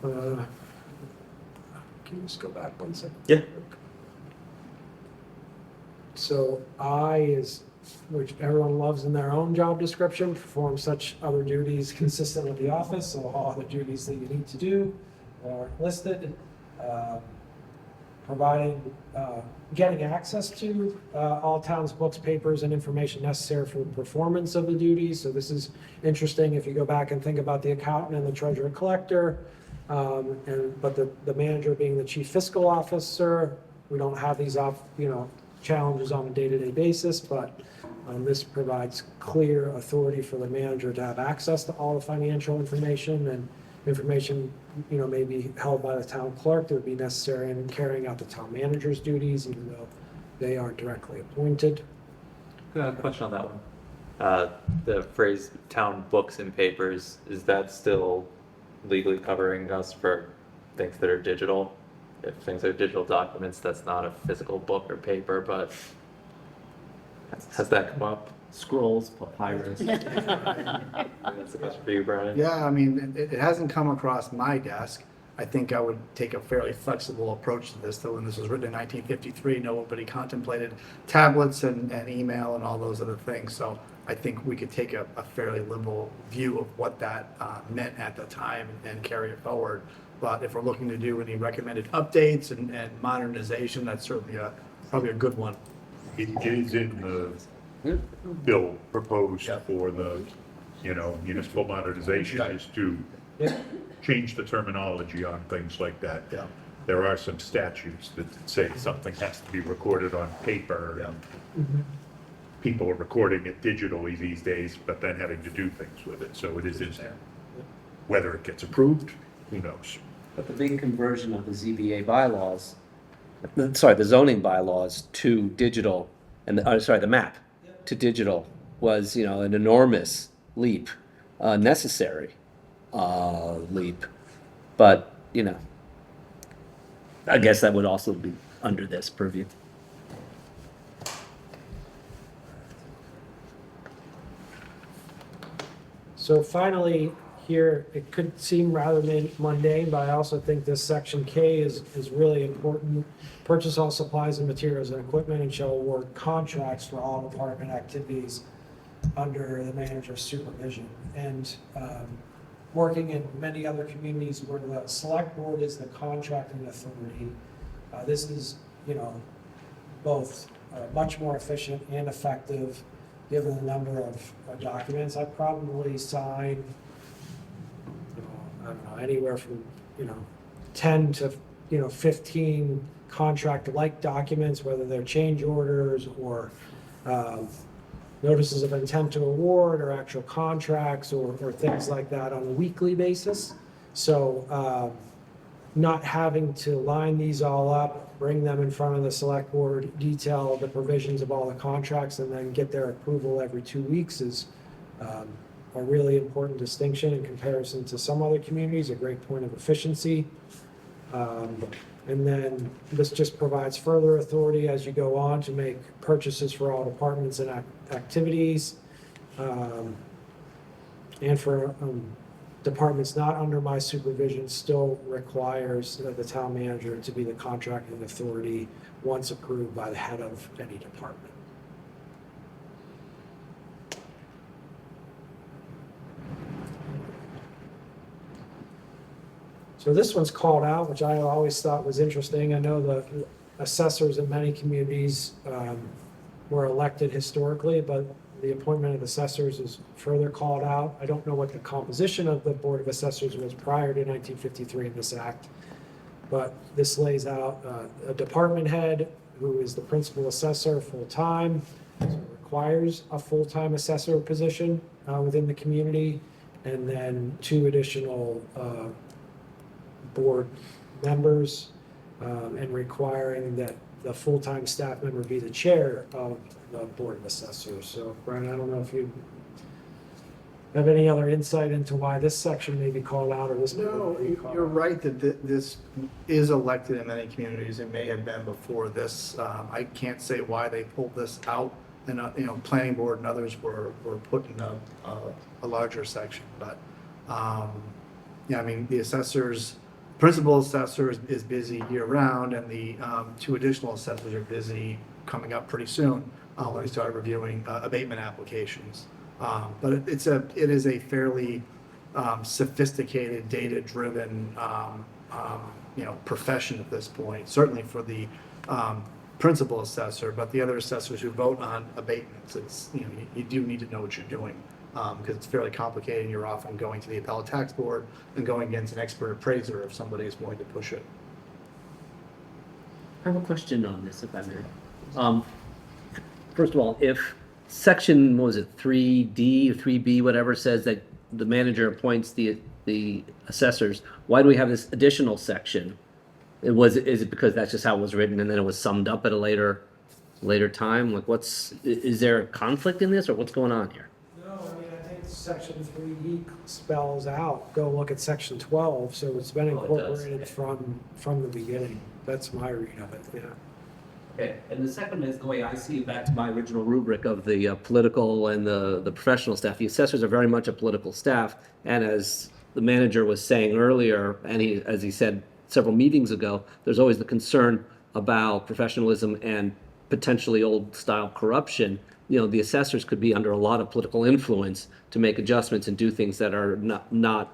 Can you just go back 1 second? Yeah. So I is, which everyone loves in their own job description, perform such other duties consistent with the office, so all other duties that you need to do are listed. Providing, getting access to all town's books, papers, and information necessary for the performance of the duties. So this is interesting if you go back and think about the accountant and the treasurer collector. But the manager being the chief fiscal officer, we don't have these challenges on a day-to-day basis, but this provides clear authority for the manager to have access to all the financial information, and information, you know, may be held by the town clerk that would be necessary in carrying out the town manager's duties, even though they aren't directly appointed. Question on that one. The phrase town books and papers, is that still legally covering us for things that are digital? If things are digital documents, that's not a physical book or paper, but has that come up? Scrolls, papyrus. That's a question for you, Brian. Yeah, I mean, it hasn't come across my desk. I think I would take a fairly flexible approach to this, though when this was written in 1953, nobody contemplated tablets and email and all those other things. So I think we could take a fairly liberal view of what that meant at the time and carry it forward. But if we're looking to do any recommended updates and modernization, that's certainly probably a good one. It is in the bill proposed for the, municipal modernization is to change the terminology on things like that. Yeah. There are some statutes that say something has to be recorded on paper. And people are recording it digitally these days, but then having to do things with it, so it is in there. Whether it gets approved, who knows? But the big conversion of the ZBA bylaws, the zoning bylaws to digital, and the map to digital was, an enormous leap, necessary leap. But, I guess that would also be under this purview. So finally, here, it could seem rather mundane, but I also think this section K is really important. Purchase all supplies and materials and equipment and shall award contracts for all department activities under the manager's supervision. And working in many other communities where the select board is the contracting authority, this is, both much more efficient and effective given the number of documents. I probably sign, I don't know, anywhere from, 10 to, 15 contract-like documents, whether they're change orders or notices of intent to award or actual contracts or things like that on a weekly basis. So not having to line these all up, bring them in front of the select board, detail the provisions of all the contracts, and then get their approval every 2 weeks is a really important distinction in comparison to some other communities, a great point of efficiency. And then this just provides further authority as you go on to make purchases for all departments and activities. and for departments not under my supervision still requires the town manager to be the contracting authority once approved by the head of any department. So this one's called out, which I always thought was interesting. I know the assessors in many communities were elected historically, but the appointment of assessors is further called out. I don't know what the composition of the Board of Assessors was prior to 1953 in this act, but this lays out a department head who is the principal assessor full-time, so it requires a full-time assessor position within the community, and then 2 additional board members, and requiring that the full-time staff member be the chair of the Board of Assessors. So, Brian, I don't know if you have any other insight into why this section may be called out or this. No, you're right that this is elected in many communities. It may have been before this. I can't say why they pulled this out. And, planning board and others were put in a larger section. But, yeah, I mean, the principal assessor is busy year round, and the 2 additional assessors are busy coming up pretty soon when we start reviewing abatement applications. But it is a fairly sophisticated, data-driven, profession at this point, certainly for the principal assessor, but the other assessors who vote on abatements, it's, you do need to know what you're doing. Because it's fairly complicated, and you're often going to the appellate tax board and going against an expert appraiser if somebody is willing to push it. I have a question on this, if I may. First of all, if section, what was it, 3D or 3B, whatever, says that the manager appoints the assessors, why do we have this additional section? Is it because that's just how it was written and then it was summed up at a later time? Like, is there a conflict in this, or what's going on here? No, I mean, I think section 3E spells out, go look at section 12, so it's been Oh, it does. incorporated from the beginning. That's my read of it, yeah. Okay, and the second is, the way I see it, back to my original rubric of the political and the professional staff. The assessors are very much a political staff, and as the manager was saying earlier, and as he said several meetings ago, there's always the concern about professionalism and potentially old-style corruption. The assessors could be under a lot of political influence to make adjustments and do things that are not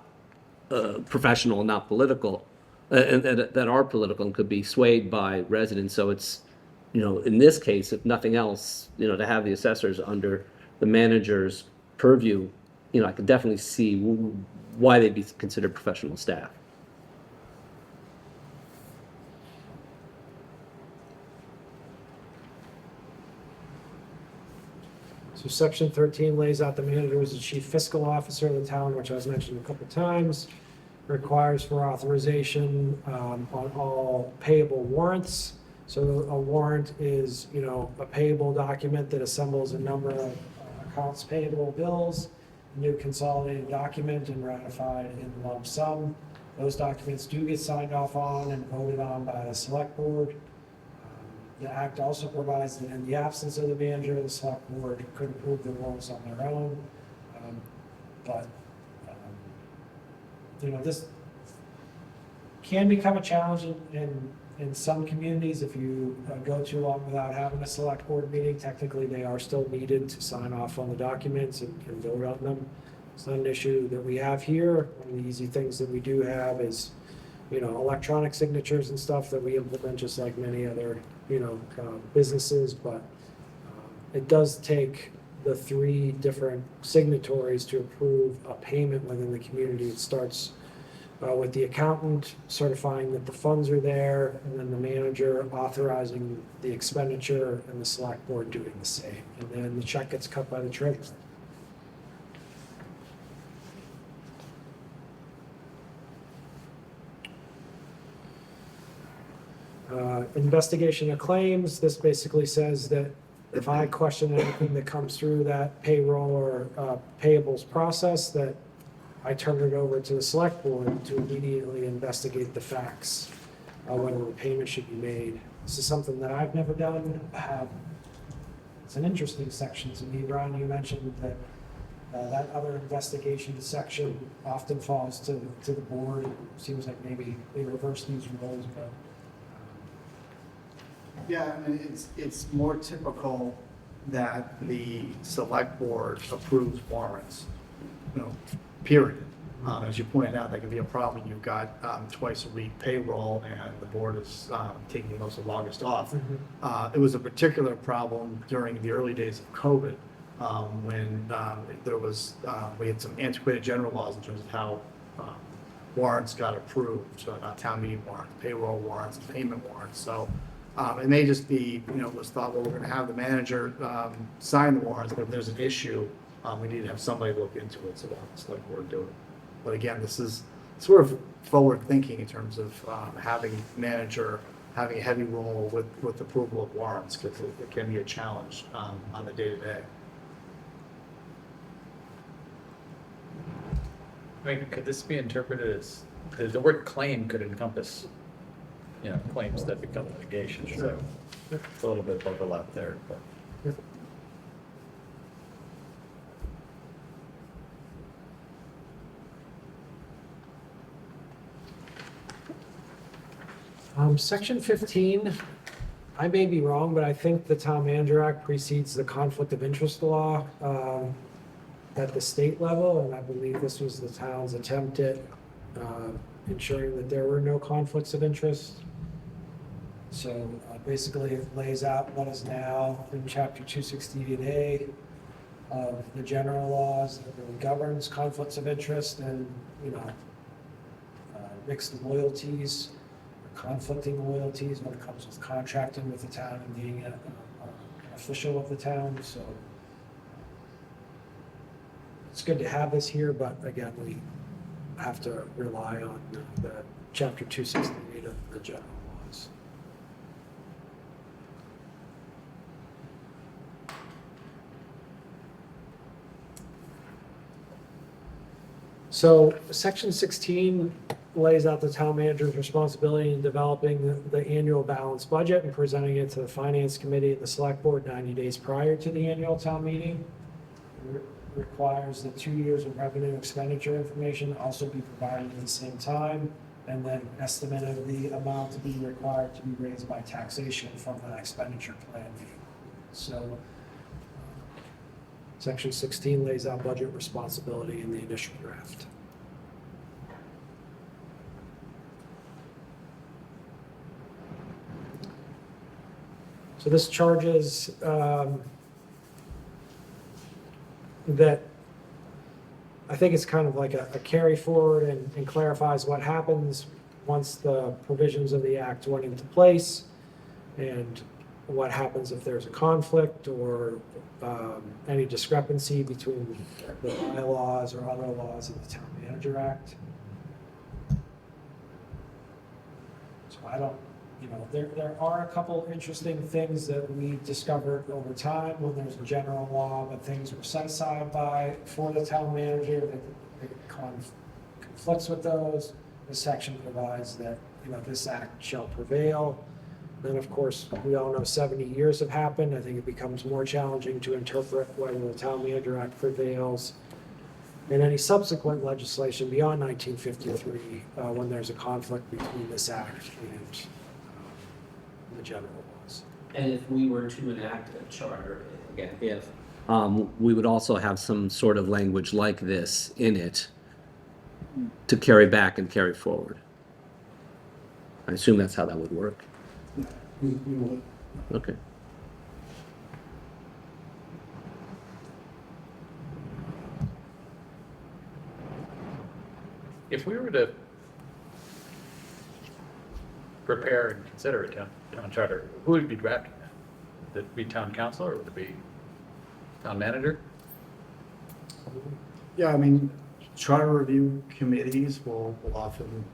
professional and not political, and that are political and could be swayed by residents. So it's, in this case, if nothing else, to have the assessors under the manager's purview, I could definitely see why they'd be considered professional staff. So section 13 lays out the manager as the chief fiscal officer of the town, which I was mentioned a couple times, requires for authorization on all payable warrants. So a warrant is, a payable document that assembles a number of accounts payable bills, new consolidated document and ratified in lump sum. Those documents do get signed off on and voted on by the select board. The act also provides that in the absence of the manager, the select board could approve the warrants on their own. This can become a challenge in some communities. If you go too long without having a select board meeting, technically they are still needed to sign off on the documents and vote on them. It's not an issue that we have here. One of the easy things that we do have is, electronic signatures and stuff that we implement just like many other, businesses, but it does take the 3 different signatories to approve a payment within the community. It starts with the accountant certifying that the funds are there, and then the manager authorizing the expenditure, and the select board doing the same. And then the check gets cut by the treasurer. Investigation of claims, this basically says that if I question anything that comes through that payroll or payables process, that I turn it over to the select board to immediately investigate the facts, whether the payment should be made. This is something that I've never done. It's an interesting section to me. Brian, you mentioned that That other investigation section often falls to the board. Seems like maybe they reverse these roles, but Yeah, I mean, it's more typical that the select board approves warrants, period. As you pointed out, that can be a problem. You've got twice a week payroll and the board is taking most of August off. It was a particular problem during the early days of COVID when we had some antiquated general laws in terms of how warrants got approved, so not town meeting warrants, payroll warrants, payment warrants. So it may just be, it was thought, well, we're going to have the manager sign the warrants, but if there's an issue, we need to have somebody look into it, so the select board do it. But again, this is sort of forward thinking in terms of having manager having a heavy role with approval of warrants, because it can be a challenge on the day-to-day. I mean, could this be interpreted as, the word claim could encompass, claims that become litigation, so it's a little bit of overlap there, but. Section 15, I may be wrong, but I think the Town Manager Act precedes the conflict of interest law at the state level, and I believe this was the town's attempt at ensuring that there were no conflicts of interest. So basically, it lays out what is now in Chapter 268A of the general laws that really governs conflicts of interest and, mixed loyalties, conflicting loyalties when it comes with contracting with the town and being an official of the town. So it's good to have this here, but again, we have to rely on the Chapter 268 of the general laws. So Section 16 lays out the town manager's responsibility in developing the annual balanced budget and presenting it to the finance committee and the select board 90 days prior to the annual town meeting. It requires that 2 years of revenue expenditure information also be provided at the same time, and then estimate of the amount to be required to be raised by taxation from that expenditure plan. So Section 16 lays out budget responsibility in the initial draft. So this charges that I think it's kind of like a carry forward and clarifies what happens once the provisions of the act went into place, and what happens if there's a conflict or any discrepancy between the bylaws or other laws of the Town Manager Act. So I don't, there are a couple interesting things that we discovered over time when there's a general law, but things were set aside for the town manager that conflicts with those. This section provides that, this act shall prevail. Then, of course, we all know 70 years have happened. I think it becomes more challenging to interpret whether the Town Manager Act prevails and any subsequent legislation beyond 1953 when there's a conflict between this act and the general laws. And if we were to enact a charter, again, if we would also have some sort of language like this in it to carry back and carry forward. I assume that's how that would work. We would. Okay. If we were to prepare and consider a town charter, who would be drafting that? Would it be town council or would it be town manager? Yeah, I mean, charter review committees will often,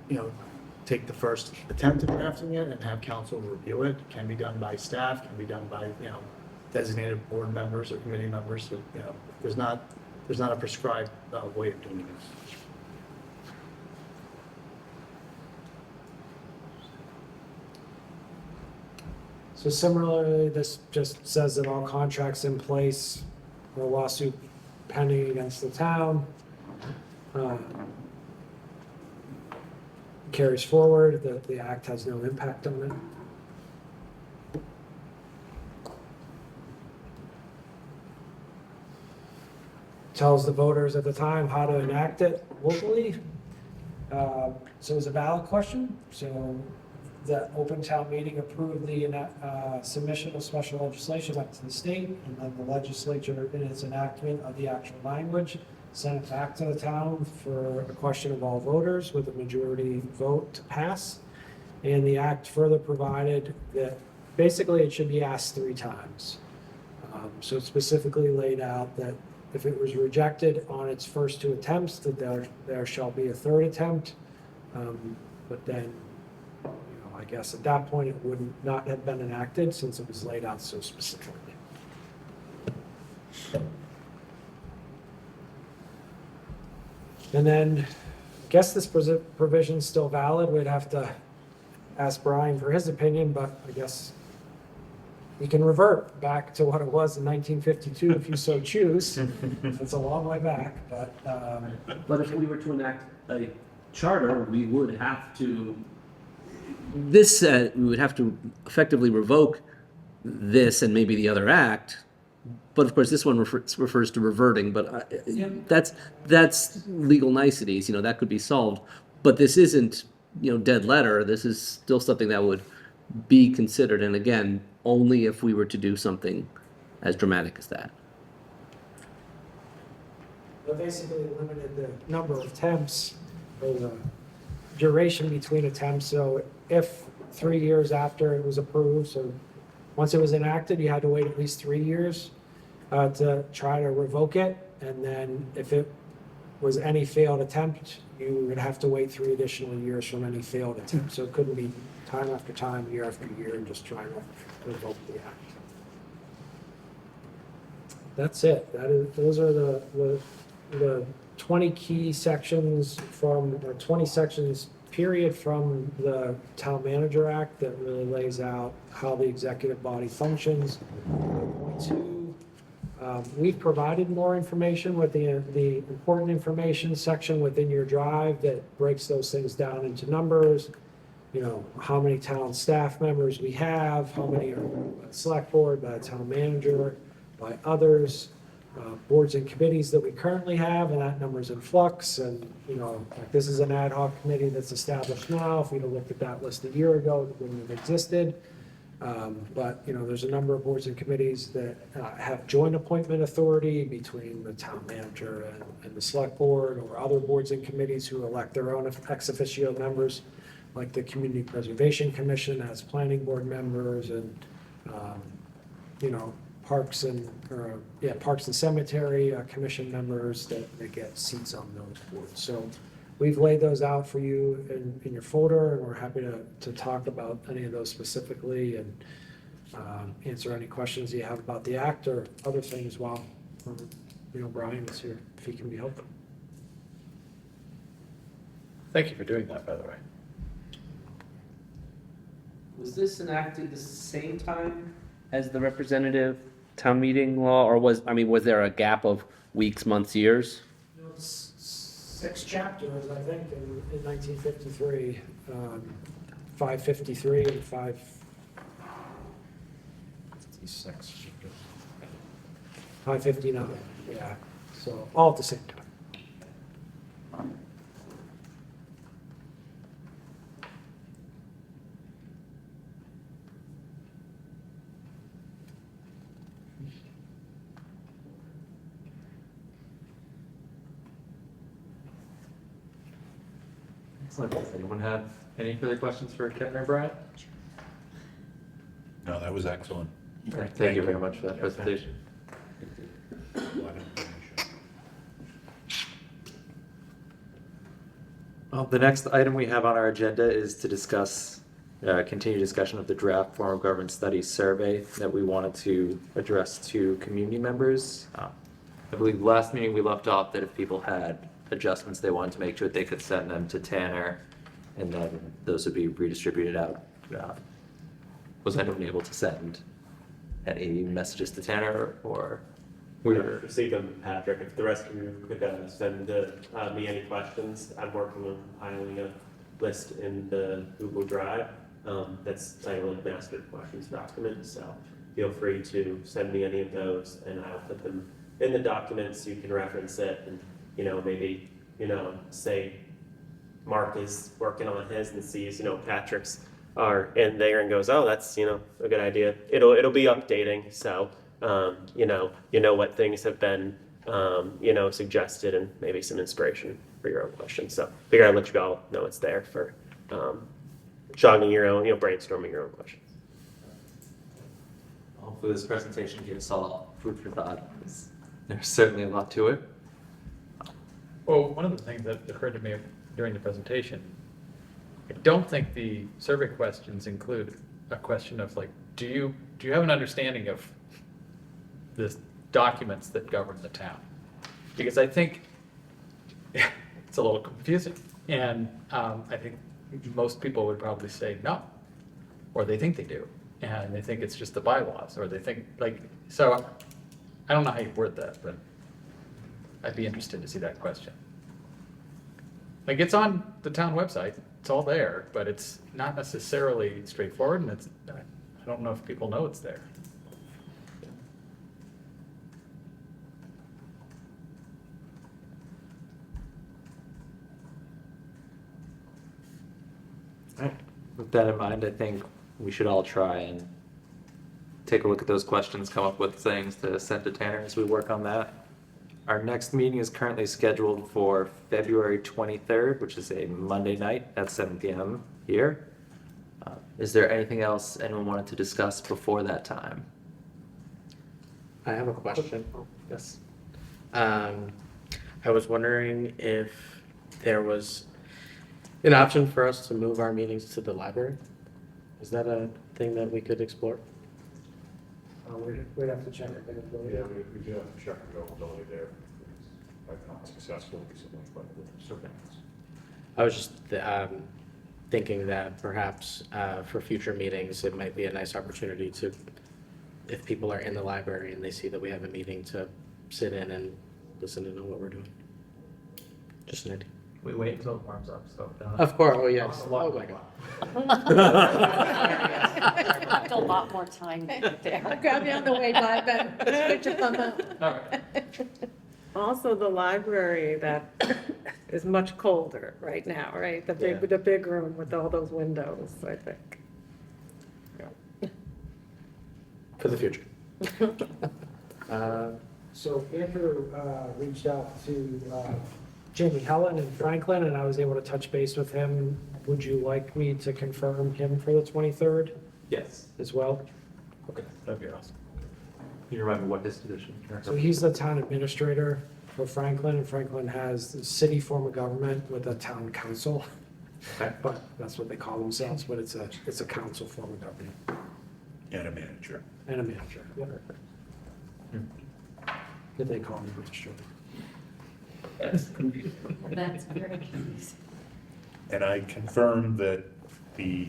take the first attempt at drafting it and have council review it. Can be done by staff, can be done by, designated board members or committee members. So, there's not a prescribed way of doing this. So similarly, this just says that all contracts in place, the lawsuit pending against the town. Carries forward, the act has no impact on it. Tells the voters at the time how to enact it locally. So it's a ballot question, so the open town meeting approved the submission of special legislation up to the state, and then the legislature in its enactment of the actual language sent it back to the town for a question of all voters with a majority vote to pass. And the act further provided that basically it should be asked 3 times. So it specifically laid out that if it was rejected on its first 2 attempts, that there shall be a 3rd attempt. But then, I guess at that point, it would not have been enacted since it was laid out so specifically. And then, I guess this provision's still valid. We'd have to ask Brian for his opinion, but I guess we can revert back to what it was in 1952 if you so choose. It's a long way back, but. But if we were to enact a charter, we would have to, we would have to effectively revoke this and maybe the other act. But of course, this one refers to reverting, but that's legal niceties, that could be solved. But this isn't, dead letter. This is still something that would be considered. And again, only if we were to do something as dramatic as that. But basically limited the number of attempts or the duration between attempts. So if 3 years after it was approved, so once it was enacted, you had to wait at least 3 years to try to revoke it. And then if it was any failed attempt, you would have to wait 3 additional years from any failed attempt. So it couldn't be time after time, year after year, and just trying to revoke the act. That's it. Those are the 20 key sections from, or 20 sections period from the Town Manager Act that really lays out how the executive body functions. Point 2, we've provided more information with the important information section within your drive that breaks those things down into numbers. How many town staff members we have, how many are by the select board, by the town manager, by others, boards and committees that we currently have, and that number's in flux. And, like this is an ad hoc committee that's established now. If we'd have looked at that list a year ago, it wouldn't have existed. But, there's a number of boards and committees that have joint appointment authority between the town manager and the select board, or other boards and committees who elect their own ex officio members, like the Community Preservation Commission has planning board members, and, Parks and Cemetery Commission members that get seats on those boards. So we've laid those out for you in your folder, and we're happy to talk about any of those specifically and answer any questions you have about the act or other things while, Brian is here, if he can be helpful. Thank you for doing that, by the way. Was this enacted the same time as the representative town meeting law, or was there a gap of weeks, months, years? 6 chapters, I think, in 1953, 553 and 556. 559, yeah. So all at the same time. Excellent. Does anyone have any further questions for Kevin or Brian? No, that was excellent. Thank you very much for that presentation. A lot of information. Well, the next item we have on our agenda is to discuss, continue discussion of the draft form of government studies survey that we wanted to address to community members. I believe last meeting we left off that if people had adjustments they wanted to make to it, they could send them to Tanner, and then those would be redistributed out. Was anyone able to send any messages to Tanner, or We I received them, Patrick. If the rest of you could send me any questions, I'm working on compiling a list in the Google Drive that's titled Master Questions document. So feel free to send me any of those, and I'll put them in the documents. You can reference it, and maybe say Mark is working on his and sees Patrick's are in there and goes, oh, that's a good idea. It'll be updating. So. What things have been, suggested, and maybe some inspiration for your own questions. So figure I'd let you all know it's there for jogging your own, brainstorming your own questions. Hopefully this presentation gives us all food for thought, because there's certainly a lot to it. Well, one of the things that occurred to me during the presentation, I don't think the survey questions include a question of like, do you have an understanding of the documents that govern the town? Because I think it's a little confusing, and I think most people would probably say no, or they think they do, and they think it's just the bylaws, or they think so. I don't know how you word that, but I'd be interested to see that question. It's on the town website, it's all there, but it's not necessarily straightforward, and I don't know if people know it's there. With that in mind, I think we should all try and take a look at those questions, come up with things to send to Tanner as we work on that. Our next meeting is currently scheduled for February 23rd, which is a Monday night at 7 p.m. here. Is there anything else anyone wanted to discuss before that time? I have a question. Yes. I was wondering if there was an option for us to move our meetings to the library. Is that a thing that we could explore? We'd have to check availability. Yeah, we do have to check availability there. If not successful, we submit surveillance. I was just thinking that perhaps for future meetings, it might be a nice opportunity to, if people are in the library and they see that we have a meeting, to sit in and listen to know what we're doing. Just an idea. We wait until it warms up, so. Of course, oh yes. Oh my God. A lot more time there. I'll grab you on the way by, then switch your thumb out. All right. Also, the library that is much colder right now, right? The big room with all those windows, I think. For the future. So Andrew reached out to Jamie Helen in Franklin, and I was able to touch base with him. Would you like me to confirm him for the 23rd Yes. as well? Okay. That'd be awesome. Can you remind me what his position? So he's the town administrator for Franklin, and Franklin has the city form of government with a town council. Okay. But that's what they call themselves, but it's a council form of government And a manager. and a manager. That they call him administrator. That's very confusing. And I confirmed that the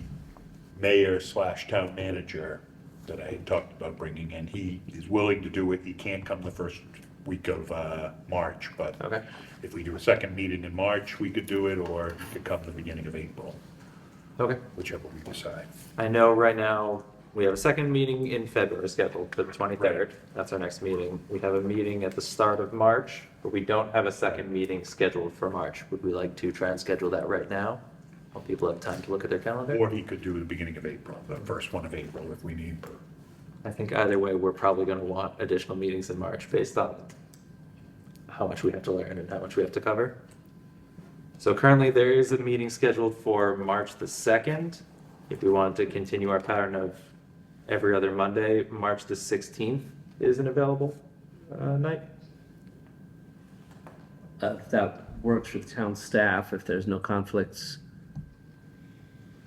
mayor/town manager that I had talked about bringing in, he is willing to do it. He can't come the first week of March, but Okay. if we do a second meeting in March, we could do it, or he could come the beginning of April, Okay. whichever we decide. I know right now we have a second meeting in February scheduled for the 23rd. That's our next meeting. We have a meeting at the start of March, but we don't have a second meeting scheduled for March. Would we like to try and schedule that right now? While people have time to look at their calendar? Or he could do the beginning of April, the first one of April if we need. I think either way, we're probably going to want additional meetings in March based on how much we have to learn and how much we have to cover. So currently there is a meeting scheduled for March the 2nd. If we want to continue our pattern of every other Monday, March the 16th is an available night. If that works with town staff, if there's no conflicts,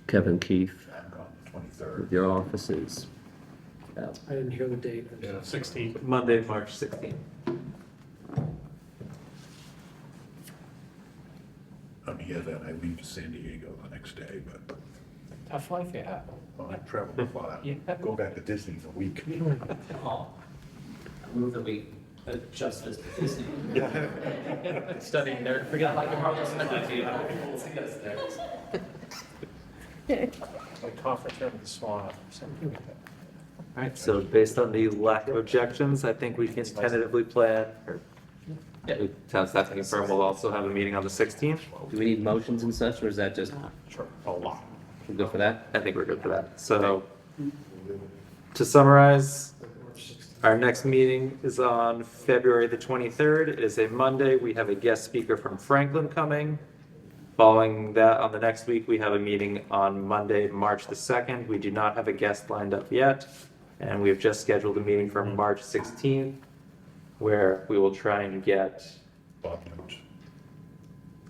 Kevin, Keith, I'm gone the 23rd. with your offices. I didn't hear the date. 16th. Monday, March 16th. I'm here then, I leave to San Diego the next day, but Tough life you have. I travel a lot. Yeah. Go back to Disney in a week. Move that we Justice. Studying there, forget like Like conference room with the SWAT, something like that. All right, so based on the lack of objections, I think we can tentatively plan, or town staff can confirm we'll also have a meeting on the 16th. Do we need motions and such, or is that just, Sure, a lot. we go for that? I think we're good for that. So to summarize, our next meeting is on February the 23rd. It is a Monday. We have a guest speaker from Franklin coming. Following that, on the next week, we have a meeting on Monday, March the 2nd. We do not have a guest lined up yet. And we have just scheduled a meeting for March 16th, where we will try and get Bob knows.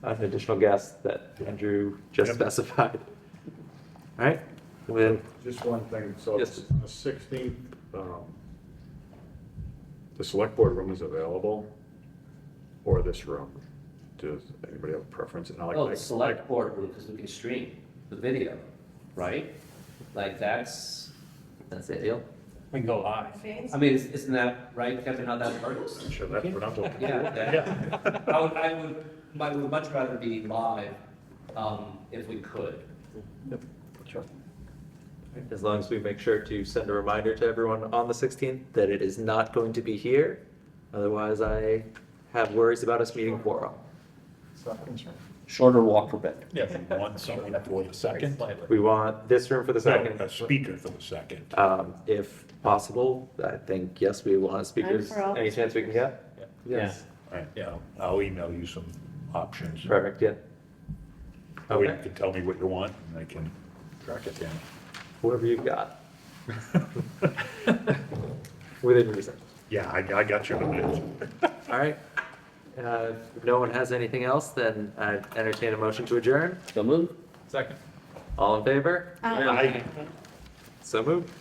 an additional guest that Andrew just Yep. specified. All right, with, Just one thing, so Yes. the 16th, the select board room is available, or this room? Does anybody have a preference? And I like- Oh, the select board room, because we can stream the video, right? Like, that's the deal. We can go live. I mean, isn't that right, Kevin, how that works? I'm sure that's what I'm talking Yeah, about. that- I would much rather be live, if we could. as long as we make sure to send a reminder to everyone on the 16th that it is not going to be here. Otherwise, I have worries about us meeting quorum. Shorter walk for bed. Yeah, we want someone for the second. We want this room for the No, second. a speaker for the second. If possible, I think, yes, we want speakers. I'm for all. Any chance we can get? Yes. All right, yeah, I'll email you some options. Perfect, yeah. Or you Okay, can tell me what you want, and I can track it down. whoever you've got. Within reason. Yeah, I got you on that. All right. If no one has anything else, then I entertain a motion to adjourn. So move. Second. All in favor? Aye. So moved.